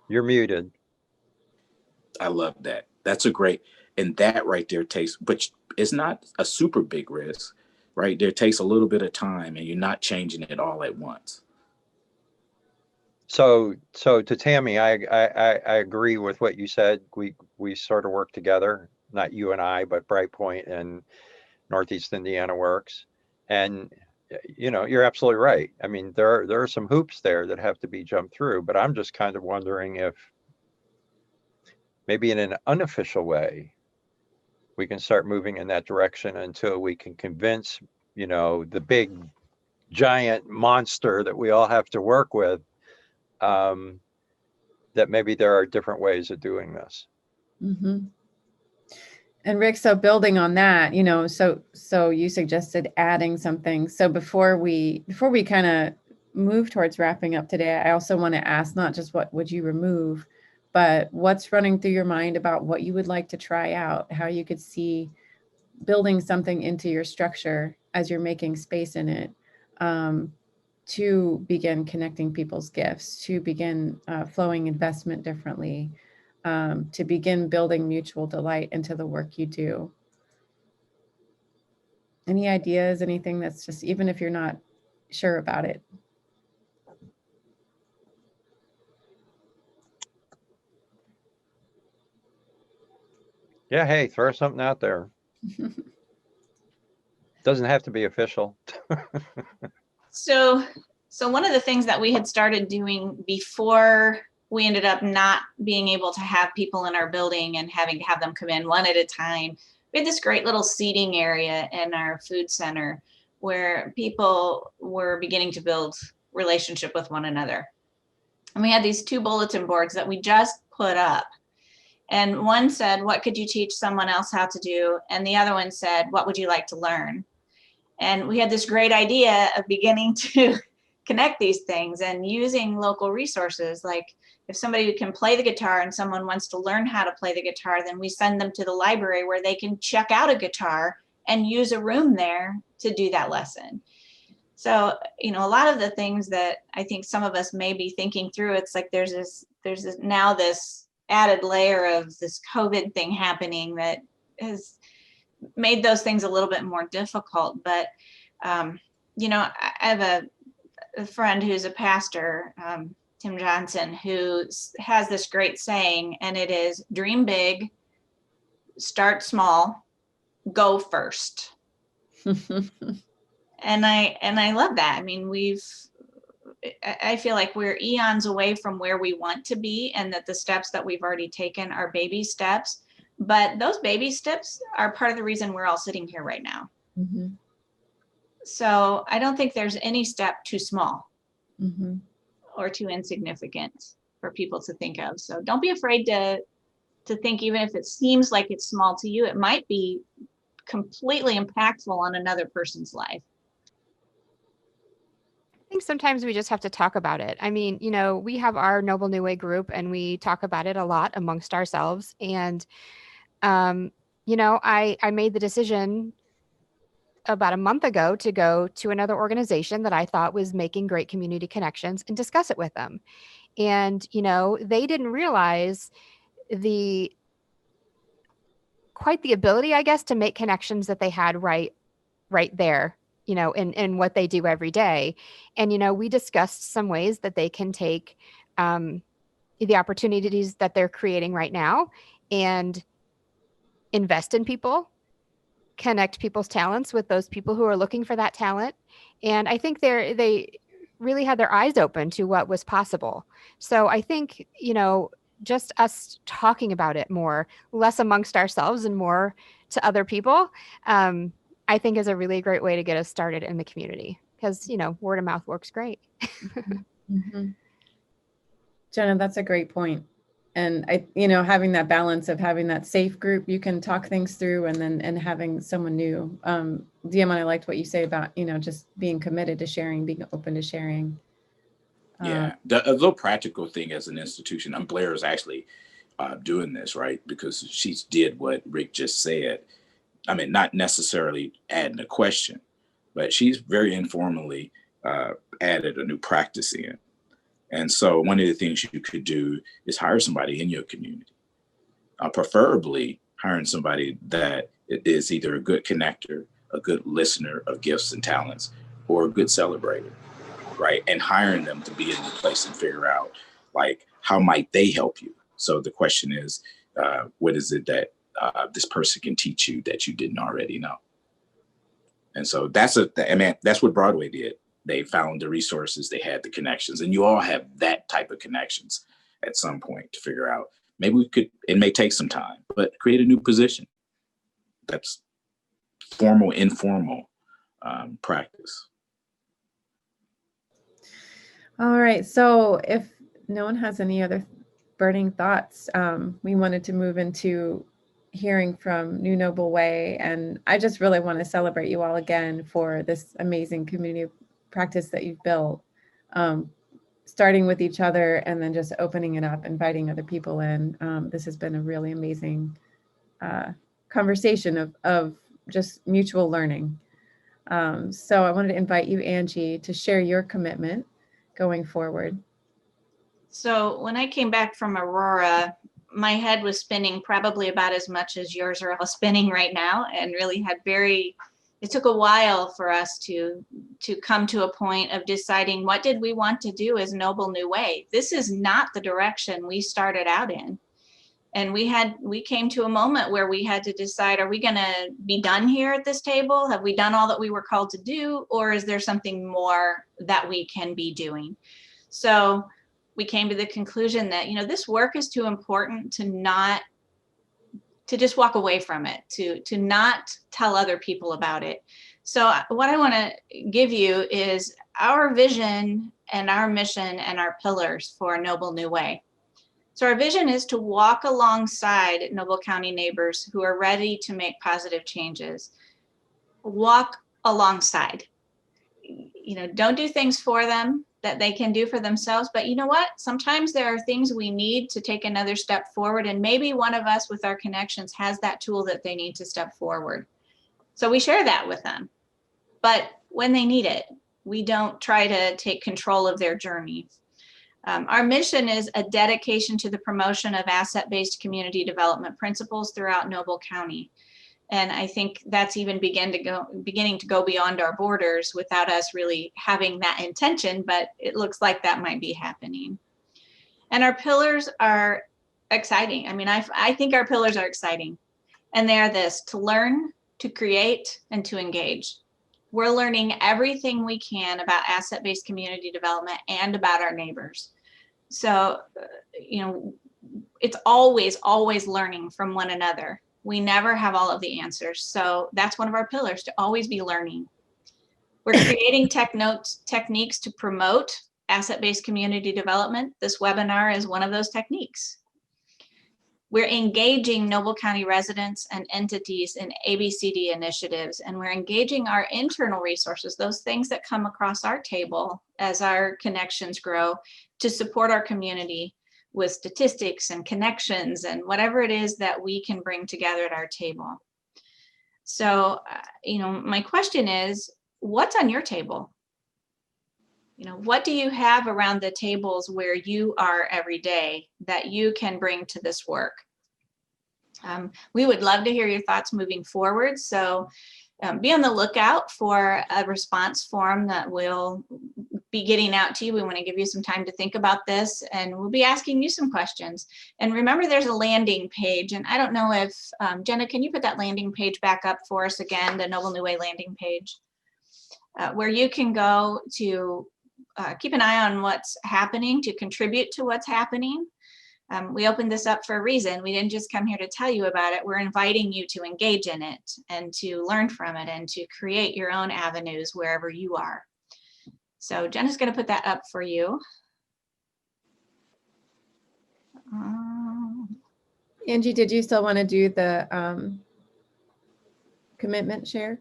You're muted. I love that. That's a great, and that right there takes, but it's not a super big risk, right? There takes a little bit of time, and you're not changing it all at once. So to Tammy, I agree with what you said. We sort of work together, not you and I, but Brightpoint and Northeast Indiana Works. And you're absolutely right. I mean, there are some hoops there that have to be jumped through, but I'm just kind of wondering if maybe in an unofficial way, we can start moving in that direction until we can convince, the big giant monster that we all have to work with, that maybe there are different ways of doing this. And Rick, so building on that, so you suggested adding something. So before we kind of move towards wrapping up today, I also want to ask not just what would you remove, but what's running through your mind about what you would like to try out, how you could see building something into your structure as you're making space in it, to begin connecting people's gifts, to begin flowing investment differently, to begin building mutual delight into the work you do. Any ideas, anything that's just, even if you're not sure about it? Yeah, hey, throw something out there. Doesn't have to be official. So one of the things that we had started doing before we ended up not being able to have people in our building and having to have them come in one at a time, we had this great little seating area in our food center where people were beginning to build relationship with one another. And we had these 2 bulletin boards that we just put up. And one said, what could you teach someone else how to do? And the other one said, what would you like to learn? And we had this great idea of beginning to connect these things and using local resources. Like if somebody can play the guitar and someone wants to learn how to play the guitar, then we send them to the library where they can check out a guitar and use a room there to do that lesson. So, a lot of the things that I think some of us may be thinking through, it's like there's this now this added layer of this COVID thing happening that has made those things a little bit more difficult. But, I have a friend who's a pastor, Tim Johnson, who has this great saying, and it is dream big, start small, go first. And I love that. I mean, I feel like we're eons away from where we want to be, and that the steps that we've already taken are baby steps. But those baby steps are part of the reason we're all sitting here right now. So I don't think there's any step too small or too insignificant for people to think of. So don't be afraid to think, even if it seems like it's small to you, it might be completely impactful on another person's life. I think sometimes we just have to talk about it. I mean, we have our Noble New Way group and we talk about it a lot amongst ourselves. And, I made the decision about a month ago to go to another organization that I thought was making great community connections and discuss it with them. And, they didn't realize quite the ability, I guess, to make connections that they had right there, in what they do every day. And, we discussed some ways that they can take the opportunities that they're creating right now and invest in people, connect people's talents with those people who are looking for that talent. And I think they really had their eyes open to what was possible. So I think, just us talking about it more, less amongst ourselves and more to other people, I think is a really great way to get us started in the community, because, word of mouth works great. Mhm. Jenna, that's a great point. And having that balance of having that safe group you can talk things through, and having someone new. Diamond, I liked what you say about, just being committed to sharing, being open to sharing. Yeah, a little practical thing as an institution. Blair is actually doing this, right? Because she did what Rick just said. I mean, not necessarily adding a question, but she's very informally added a new practice in. And so one of the things you could do is hire somebody in your community, preferably hiring somebody that is either a good connector, a good listener of gifts and talents, or a good celebrator, right? And hiring them to be in the place and figure out, like, how might they help you? So the question is, what is it that this person can teach you that you didn't already know? And so that's what Broadway did. They found the resources, they had the connections, and you all have that type of connections at some point to figure out, maybe it may take some time, but create a new position. That's formal, informal practice. All right. So if no one has any other burning thoughts, we wanted to move into hearing from New Noble Way. And I just really want to celebrate you all again for this amazing community practice that you've built, starting with each other and then just opening it up, inviting other people in. This has been a really amazing conversation of just mutual learning. So I wanted to invite you, Angie, to share your commitment going forward. So when I came back from Aurora, my head was spinning probably about as much as yours are all spinning right now, and really it took a while for us to come to a point of deciding what did we want to do as Noble New Way. This is not the direction we started out in. And we came to a moment where we had to decide, are we going to be done here at this table? Have we done all that we were called to do? Or is there something more that we can be doing? So we came to the conclusion that, this work is too important to just walk away from it, to not tell other people about it. So what I want to give you is our vision and our mission and our pillars for Noble New Way. So our vision is to walk alongside Noble County neighbors who are ready to make positive changes. Walk alongside. Don't do things for them that they can do for themselves. But you know what? Sometimes there are things we need to take another step forward. And maybe one of us with our connections has that tool that they need to step forward. So we share that with them. But when they need it, we don't try to take control of their journey. Our mission is a dedication to the promotion of asset-based community development principles throughout Noble County. And I think that's even beginning to go beyond our borders without us really having that intention, but it looks like that might be happening. And our pillars are exciting. I mean, I think our pillars are exciting. And they are this: to learn, to create, and to engage. We're learning everything we can about asset-based community development and about our neighbors. So, it's always learning from one another. We never have all of the answers. So that's one of our pillars, to always be learning. We're creating techniques to promote asset-based community development. This webinar is one of those techniques. We're engaging Noble County residents and entities in ABCD initiatives, and we're engaging our internal resources, those things that come across our table as our connections grow, to support our community with statistics and connections and whatever it is that we can bring together at our table. So, my question is, what's on your table? What do you have around the tables where you are every day that you can bring to this work? We would love to hear your thoughts moving forward. So be on the lookout for a response form that will be getting out to you. We want to give you some time to think about this, and we'll be asking you some questions. And remember, there's a landing page, and I don't know if, Jenna, can you put that landing page back up for us again, the Noble New Way landing page, where you can go to keep an eye on what's happening, to contribute to what's happening. We opened this up for a reason. We didn't just come here to tell you about it. We're inviting you to engage in it and to learn from it and to create your own avenues wherever you are. So Jenna's going to put that up for you. Angie, did you still want to do the commitment share?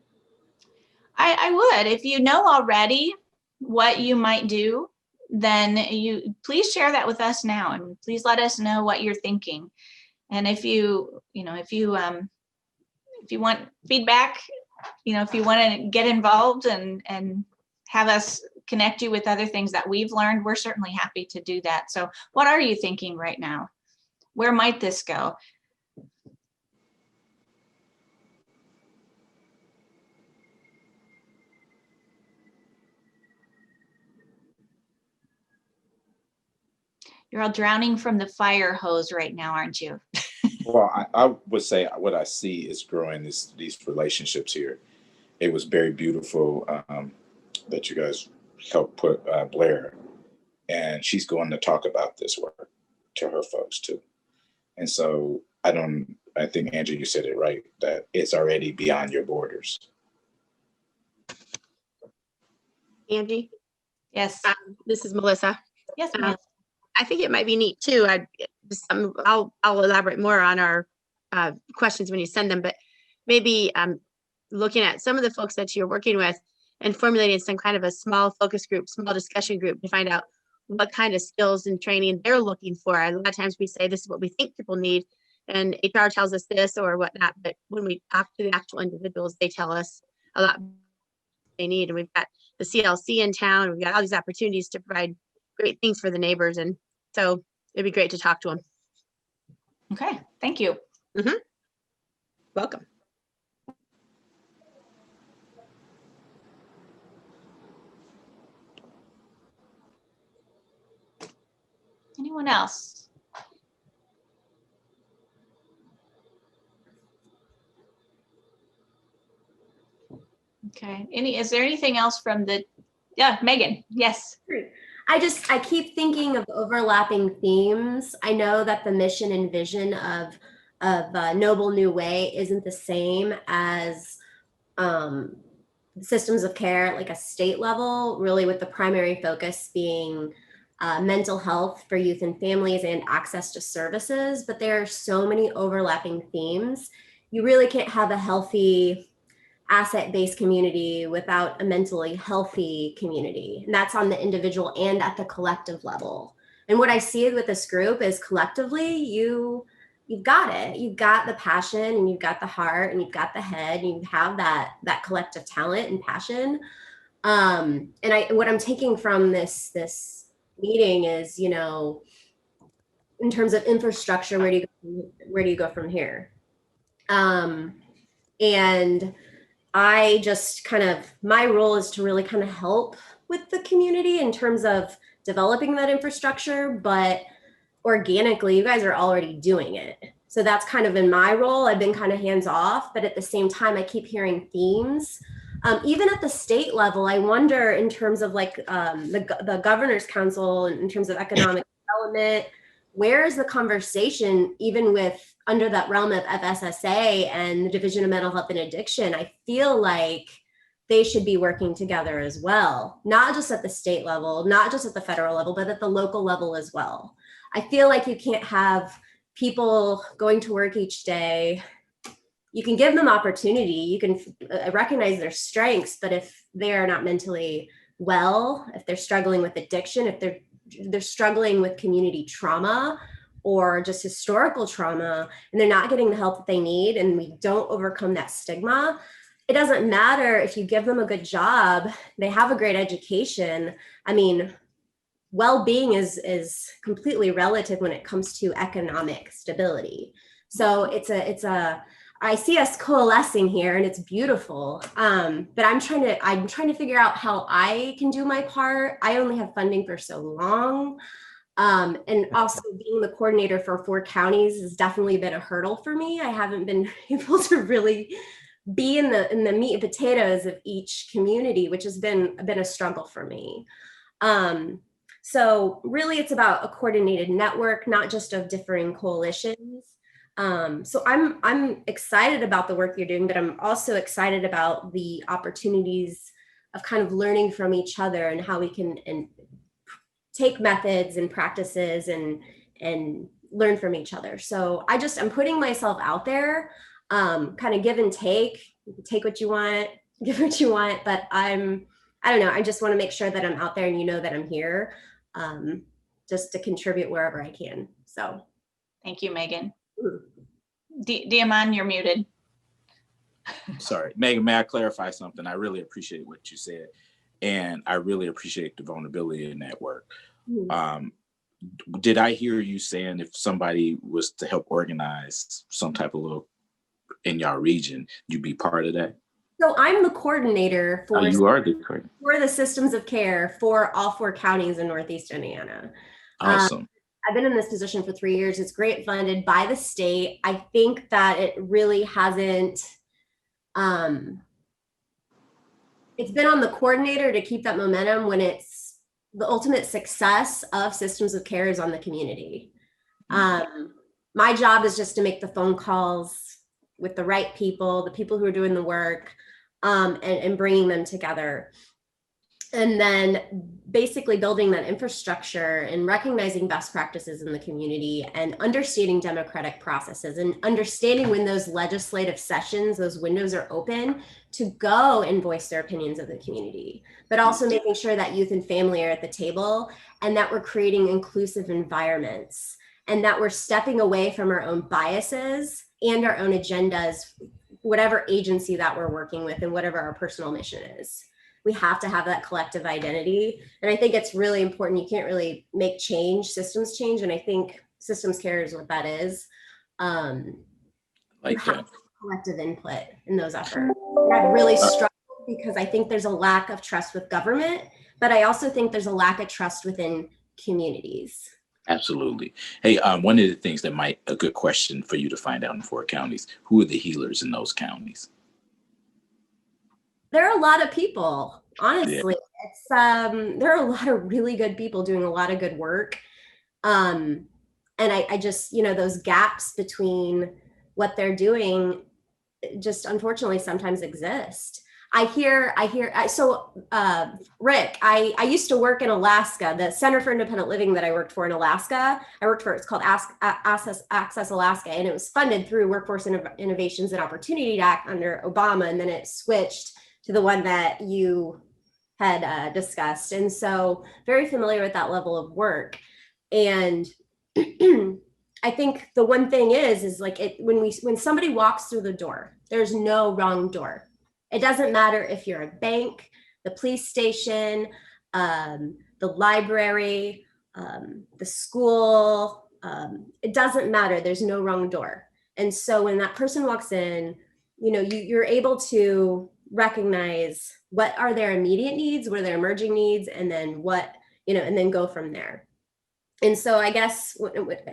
I would. If you know already what you might do, then you please share that with us now, and please let us know what you're thinking. And if you want feedback, if you want to get involved and have us connect you with other things that we've learned, we're certainly happy to do that. So what are you thinking right now? Where might this go? You're all drowning from the fire hose right now, aren't you? Well, I would say what I see is growing these relationships here. It was very beautiful that you guys helped put Blair, and she's going to talk about this work to her folks too. And so I think, Andrew, you said it right, that it's already beyond your borders. Angie? Yes. This is Melissa. Yes, ma'am. I think it might be neat too. I'll elaborate more on our questions when you send them, but maybe looking at some of the folks that you're working with and formulating some kind of a small focus group, small discussion group to find out what kind of skills and training they're looking for. A lot of times we say this is what we think people need, and HR tells us this or whatnot, but when we talk to the actual individuals, they tell us a lot they need. And we've got the CLC in town, we've got all these opportunities to provide great things for the neighbors, and so it'd be great to talk to them. Okay, thank you. Welcome. Anyone else? Okay, is there anything else from Megan? Yes. I keep thinking of overlapping themes. I know that the mission and vision of Noble New Way isn't the same as systems of care at like a state level, really with the primary focus being mental health for youth and families and access to services. But there are so many overlapping themes. You really can't have a healthy asset-based community without a mentally healthy community. And that's on the individual and at the collective level. And what I see with this group is collectively, you've got it. You've got the passion and you've got the heart and you've got the head and you have that collective talent and passion. And what I'm taking from this meeting is, in terms of infrastructure, where do you go from here? And I just my role is to really kind of help with the community in terms of developing that infrastructure, but organically, you guys are already doing it. So that's kind of in my role. I've been kind of hands off, but at the same time, I keep hearing themes. Even at the state level, I wonder in terms of like the Governor's Council, in terms of economic development, where is the conversation even with under that realm of FSSA and the Division of Mental Health and Addiction? I feel like they should be working together as well, not just at the state level, not just at the federal level, but at the local level as well. I feel like you can't have people going to work each day. You can give them opportunity, you can recognize their strengths, but if they are not mentally well, if they're struggling with addiction, if they're struggling with community trauma, or just historical trauma, and they're not getting the help that they need, and we don't overcome that stigma, it doesn't matter if you give them a good job, they have a great education. I mean, well-being is completely relative when it comes to economic stability. So I see us coalescing here, and it's beautiful. But I'm trying to figure out how I can do my part. I only have funding for so long. And also being the coordinator for 4 counties has definitely been a hurdle for me. I haven't been able to really be in the meat and potatoes of each community, which has been a struggle for me. So really it's about a coordinated network, not just of differing coalitions. So I'm excited about the work you're doing, but I'm also excited about the opportunities of kind of learning from each other and how we can take methods and practices and learn from each other. So I'm putting myself out there, kind of give and take what you want, give what you want, but I don't know, I just want to make sure that I'm out there and you know that I'm here, just to contribute wherever I can. So Thank you, Megan. Diamond, you're muted. Sorry, Megan, may I clarify something? I really appreciate what you said. And I really appreciate the vulnerability in that work. Did I hear you saying if somebody was to help organize some type of little in your region, you'd be part of that? So I'm the coordinator for, you are the coordinator for the systems of care for all 4 counties in Northeast Indiana. Awesome. I've been in this position for 3 years. It's great funded by the state. I think that it really hasn't, it's been on the coordinator to keep that momentum when it's the ultimate success of systems of care is on the community. My job is just to make the phone calls with the right people, the people who are doing the work, and bringing them together. And then basically building that infrastructure and recognizing best practices in the community and understanding democratic processes and understanding when those legislative sessions, those windows are open to go and voice their opinions of the community, but also making sure that youth and family are at the table and that we're creating inclusive environments and that we're stepping away from our own biases and our own agendas, whatever agency that we're working with and whatever our personal mission is. We have to have that collective identity. And I think it's really important. You can't really make change, systems change. And I think systems care is what that is. Like that. Collective input in those efforts. And I've really struggled because I think there's a lack of trust with government, but I also think there's a lack of trust within communities. Absolutely. Hey, one of the things that might a good question for you to find out in 4 counties, who are the healers in those counties? There are a lot of people, honestly. Yeah. There are a lot of really good people doing a lot of good work. And I just, those gaps between what they're doing just unfortunately sometimes exist. So Rick, I used to work in Alaska, the Center for Independent Living that I worked for in Alaska. It's called Access Alaska, and it was funded through Workforce Innovations and Opportunity Act under Obama, and then it switched to the one that you had discussed. And so very familiar with that level of work. And I think the one thing is like when somebody walks through the door, there's no wrong door. It doesn't matter if you're a bank, the police station, the library, the school, it doesn't matter. There's no wrong door. And so when that person walks in, you're able to recognize what are their immediate needs, what are their emerging needs, and then and then go from there. And so I guess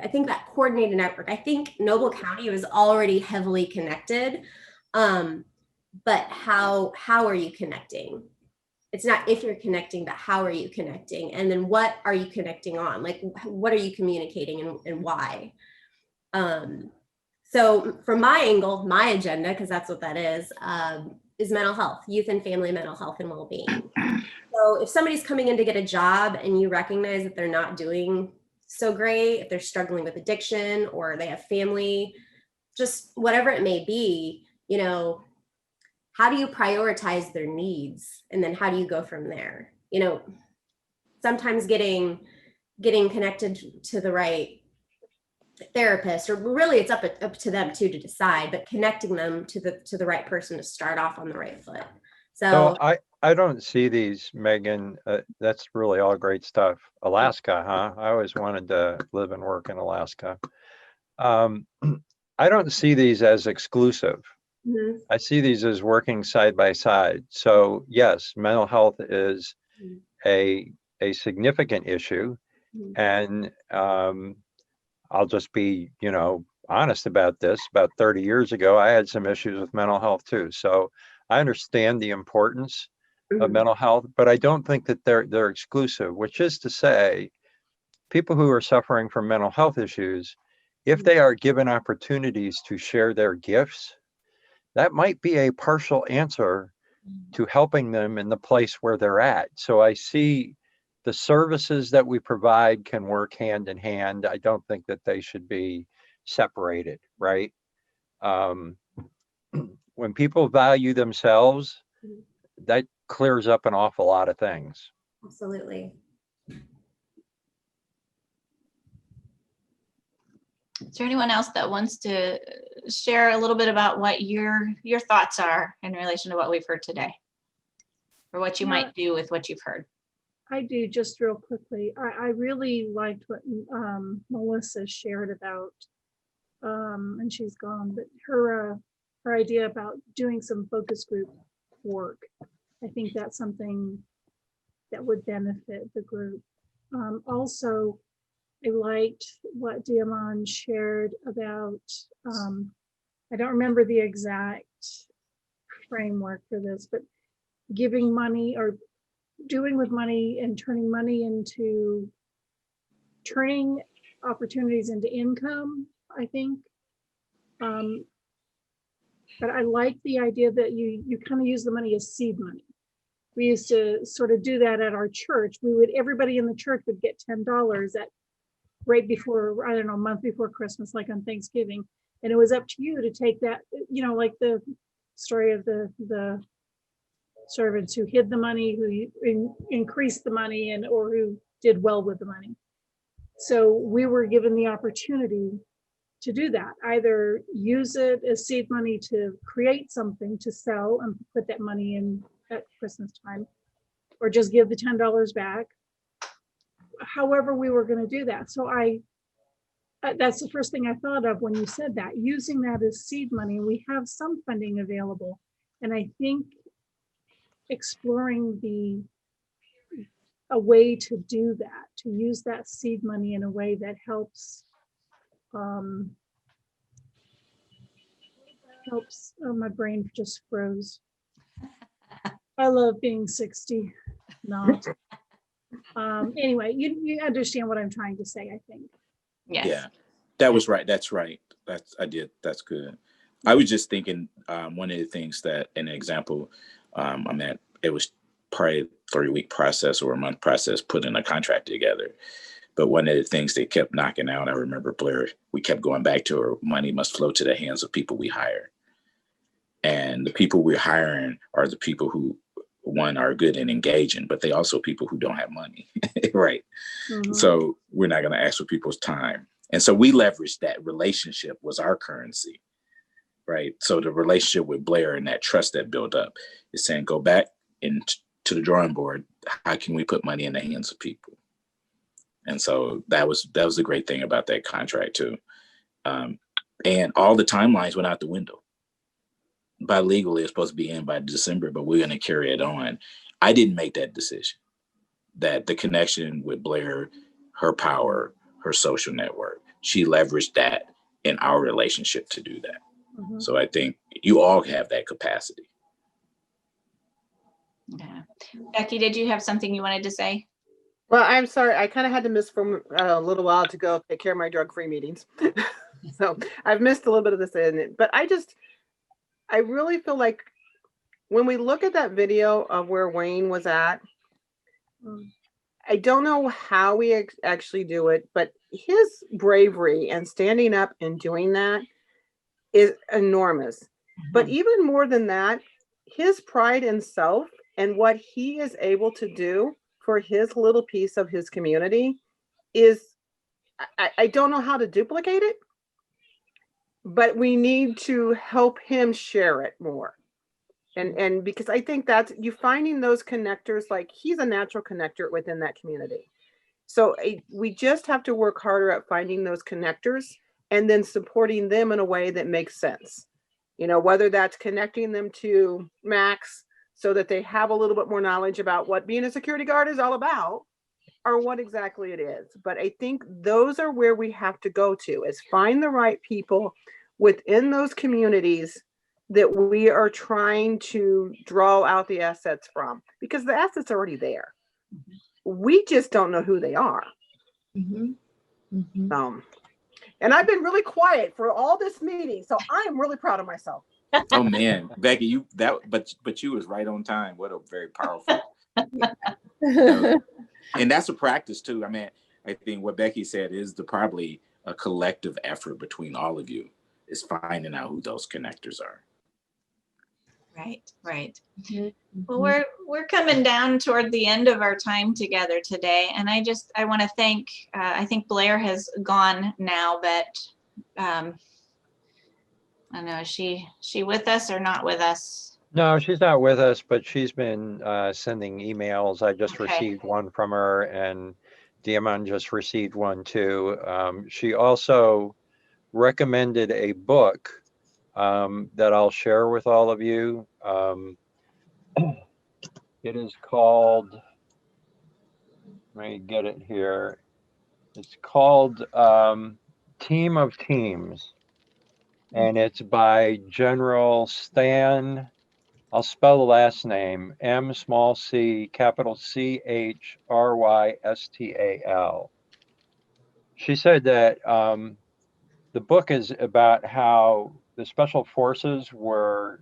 I think that coordinated network, I think Noble County was already heavily connected. But how are you connecting? It's not if you're connecting, but how are you connecting? And then what are you connecting on? Like, what are you communicating and why? So from my angle, my agenda, because that's what that is mental health, youth and family mental health and well-being. So if somebody's coming in to get a job and you recognize that they're not doing so great, if they're struggling with addiction or they have family, just whatever it may be, how do you prioritize their needs? And then how do you go from there? Sometimes getting connected to the right therapist, or really it's up to them too to decide, but connecting them to the right person to start off on the right foot. So So I don't see these, Megan. That's really all great stuff. Alaska, huh? I always wanted to live and work in Alaska. I don't see these as exclusive. mhm, I see these as working side by side. So yes, mental health is mhm, a significant issue, mhm, and I'll just be, honest about this. About 30 years ago, I had some issues with mental health too. So I understand the importance of mhm, mental health, but I don't think that they're exclusive, which is to say, people who are suffering from mental health issues, if they are given opportunities to share their gifts, that might be a partial answer to helping them in the place where they're at. So I see the services that we provide can work hand in hand. I don't think that they should be separated, right? Um, when people value themselves, mhm. that clears up an awful lot of things. Absolutely. Is there anyone else that wants to share a little bit about what your thoughts are in relation to what we've heard today? Or what you Yeah. might do with what you've heard? I do, just real quickly. I really liked what Melissa shared about, and she's gone, but her idea about doing some focus group work. I think that's something that would benefit the group. Also, I liked what Diamond shared about, I don't remember the exact framework for this, but giving money or doing with money and turning opportunities into income, I think. But I like the idea that you kind of use the money as seed money. We used to sort of do that at our church. Everybody in the church would get $10 at right before, I don't know, a month before Christmas, like on Thanksgiving. And it was up to you to take that, like the story of the servants who hid the money, who increased the money, or who did well with the money. So we were given the opportunity to do that, either use it as seed money to create something to sell and put that money in at Christmas time, or just give the $10 back. However we were going to do that. So that's the first thing I thought of when you said that, using that as seed money. We have some funding available, and I think exploring a way to do that, to use that seed money in a way that helps my brain just froze. I love being 60, not. Anyway, you understand what I'm trying to say, I think. Yes. Yeah, that was right. That's right. That's good. I was just thinking, one of the things that, an example, it was probably a 3-week process or a month process putting a contract together. But one of the things they kept knocking out, I remember, Blair, we kept going back to her, money must flow to the hands of people we hire. And the people we're hiring are the people who, one, are good and engaging, but they also people who don't have money, right? Mhm. So we're not going to ask for people's time. And so we leveraged that relationship was our currency, right? So the relationship with Blair and that trust that built up is saying, go back to the drawing board. How can we put money in the hands of people? And so that was the great thing about that contract too. And all the timelines went out the window. By legally, it's supposed to be in by December, but we're going to carry it on. I didn't make that decision. That the connection with Blair, her power, her social network, she leveraged that in our relationship to do that. Mhm. So I think you all have that capacity. Yeah. Becky, did you have something you wanted to say? Well, I'm sorry. I kind of had to miss for a little while to go take care of my drug-free meetings. So I've missed a little bit of this in it. But I really feel like when we look at that video of where Wayne was at, I don't know how we actually do it, but his bravery and standing up and doing that is enormous. Mm-hmm. But even more than that, his pride in self and what he is able to do for his little piece of his community is I don't know how to duplicate it, but we need to help him share it more. And because I think that's you finding those connectors, like he's a natural connector within that community. So we just have to work harder at finding those connectors and then supporting them in a way that makes sense. You know, whether that's connecting them to Max so that they have a little bit more knowledge about what being a security guard is all about, or what exactly it is. But I think those are where we have to go to, is find the right people within those communities that we are trying to draw out the assets from, because the assets are already there. We just don't know who they are. And I've been really quiet for all this meeting, so I am really proud of myself. Oh man, Becky, but you was right on time. What a very powerful. And that's a practice too. I mean, I think what Becky said is probably a collective effort between all of you, is finding out who those connectors are. Right. Well, we're coming down toward the end of our time together today, and I want to thank. I think Blair has gone now, but I don't know. Is she with us or not with us? No, she's not with us, but she's been sending emails. I just Okay. received one from her, and Diamond just received one too. She also recommended a book that I'll share with all of you. It is called, let me get it here. It's called Team of Teams, and it's by General Stan. I'll spell the last name, M small c capital CHRYSTAL. She said that the book is about how the special forces were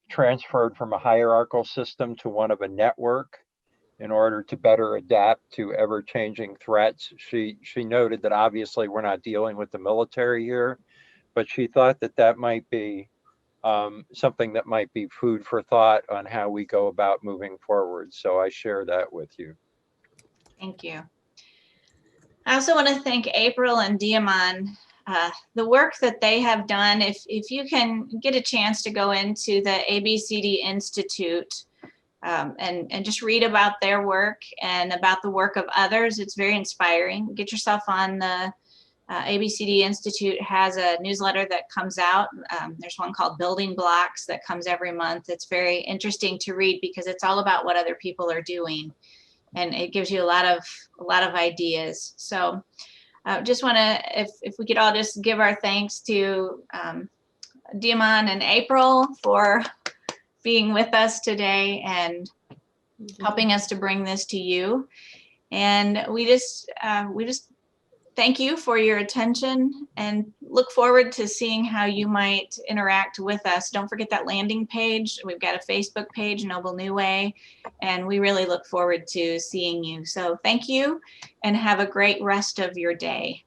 transferred from a hierarchical system to one of a network in order to better adapt to ever-changing threats. She noted that obviously we're not dealing with the military here, but she thought that that might be something that might be food for thought on how we go about moving forward. So I share that with you. Thank you. I also want to thank April and Diamond. The work that they have done, if you can get a chance to go into the ABCD Institute and just read about their work and about the work of others, it's very inspiring. Get yourself on the ABCD Institute has a newsletter that comes out. There's one called Building Blocks that comes every month. It's very interesting to read because it's all about what other people are doing, and it gives you a lot of ideas. So just want to, if we could all just give our thanks to Diamond and April for being with us today and helping us to bring this to you. And we just thank you for your attention and look forward to seeing how you might interact with us. Don't forget that landing page. We've got a Facebook page, Noble New Way, and we really look forward to seeing you. So thank you and have a great rest of your day.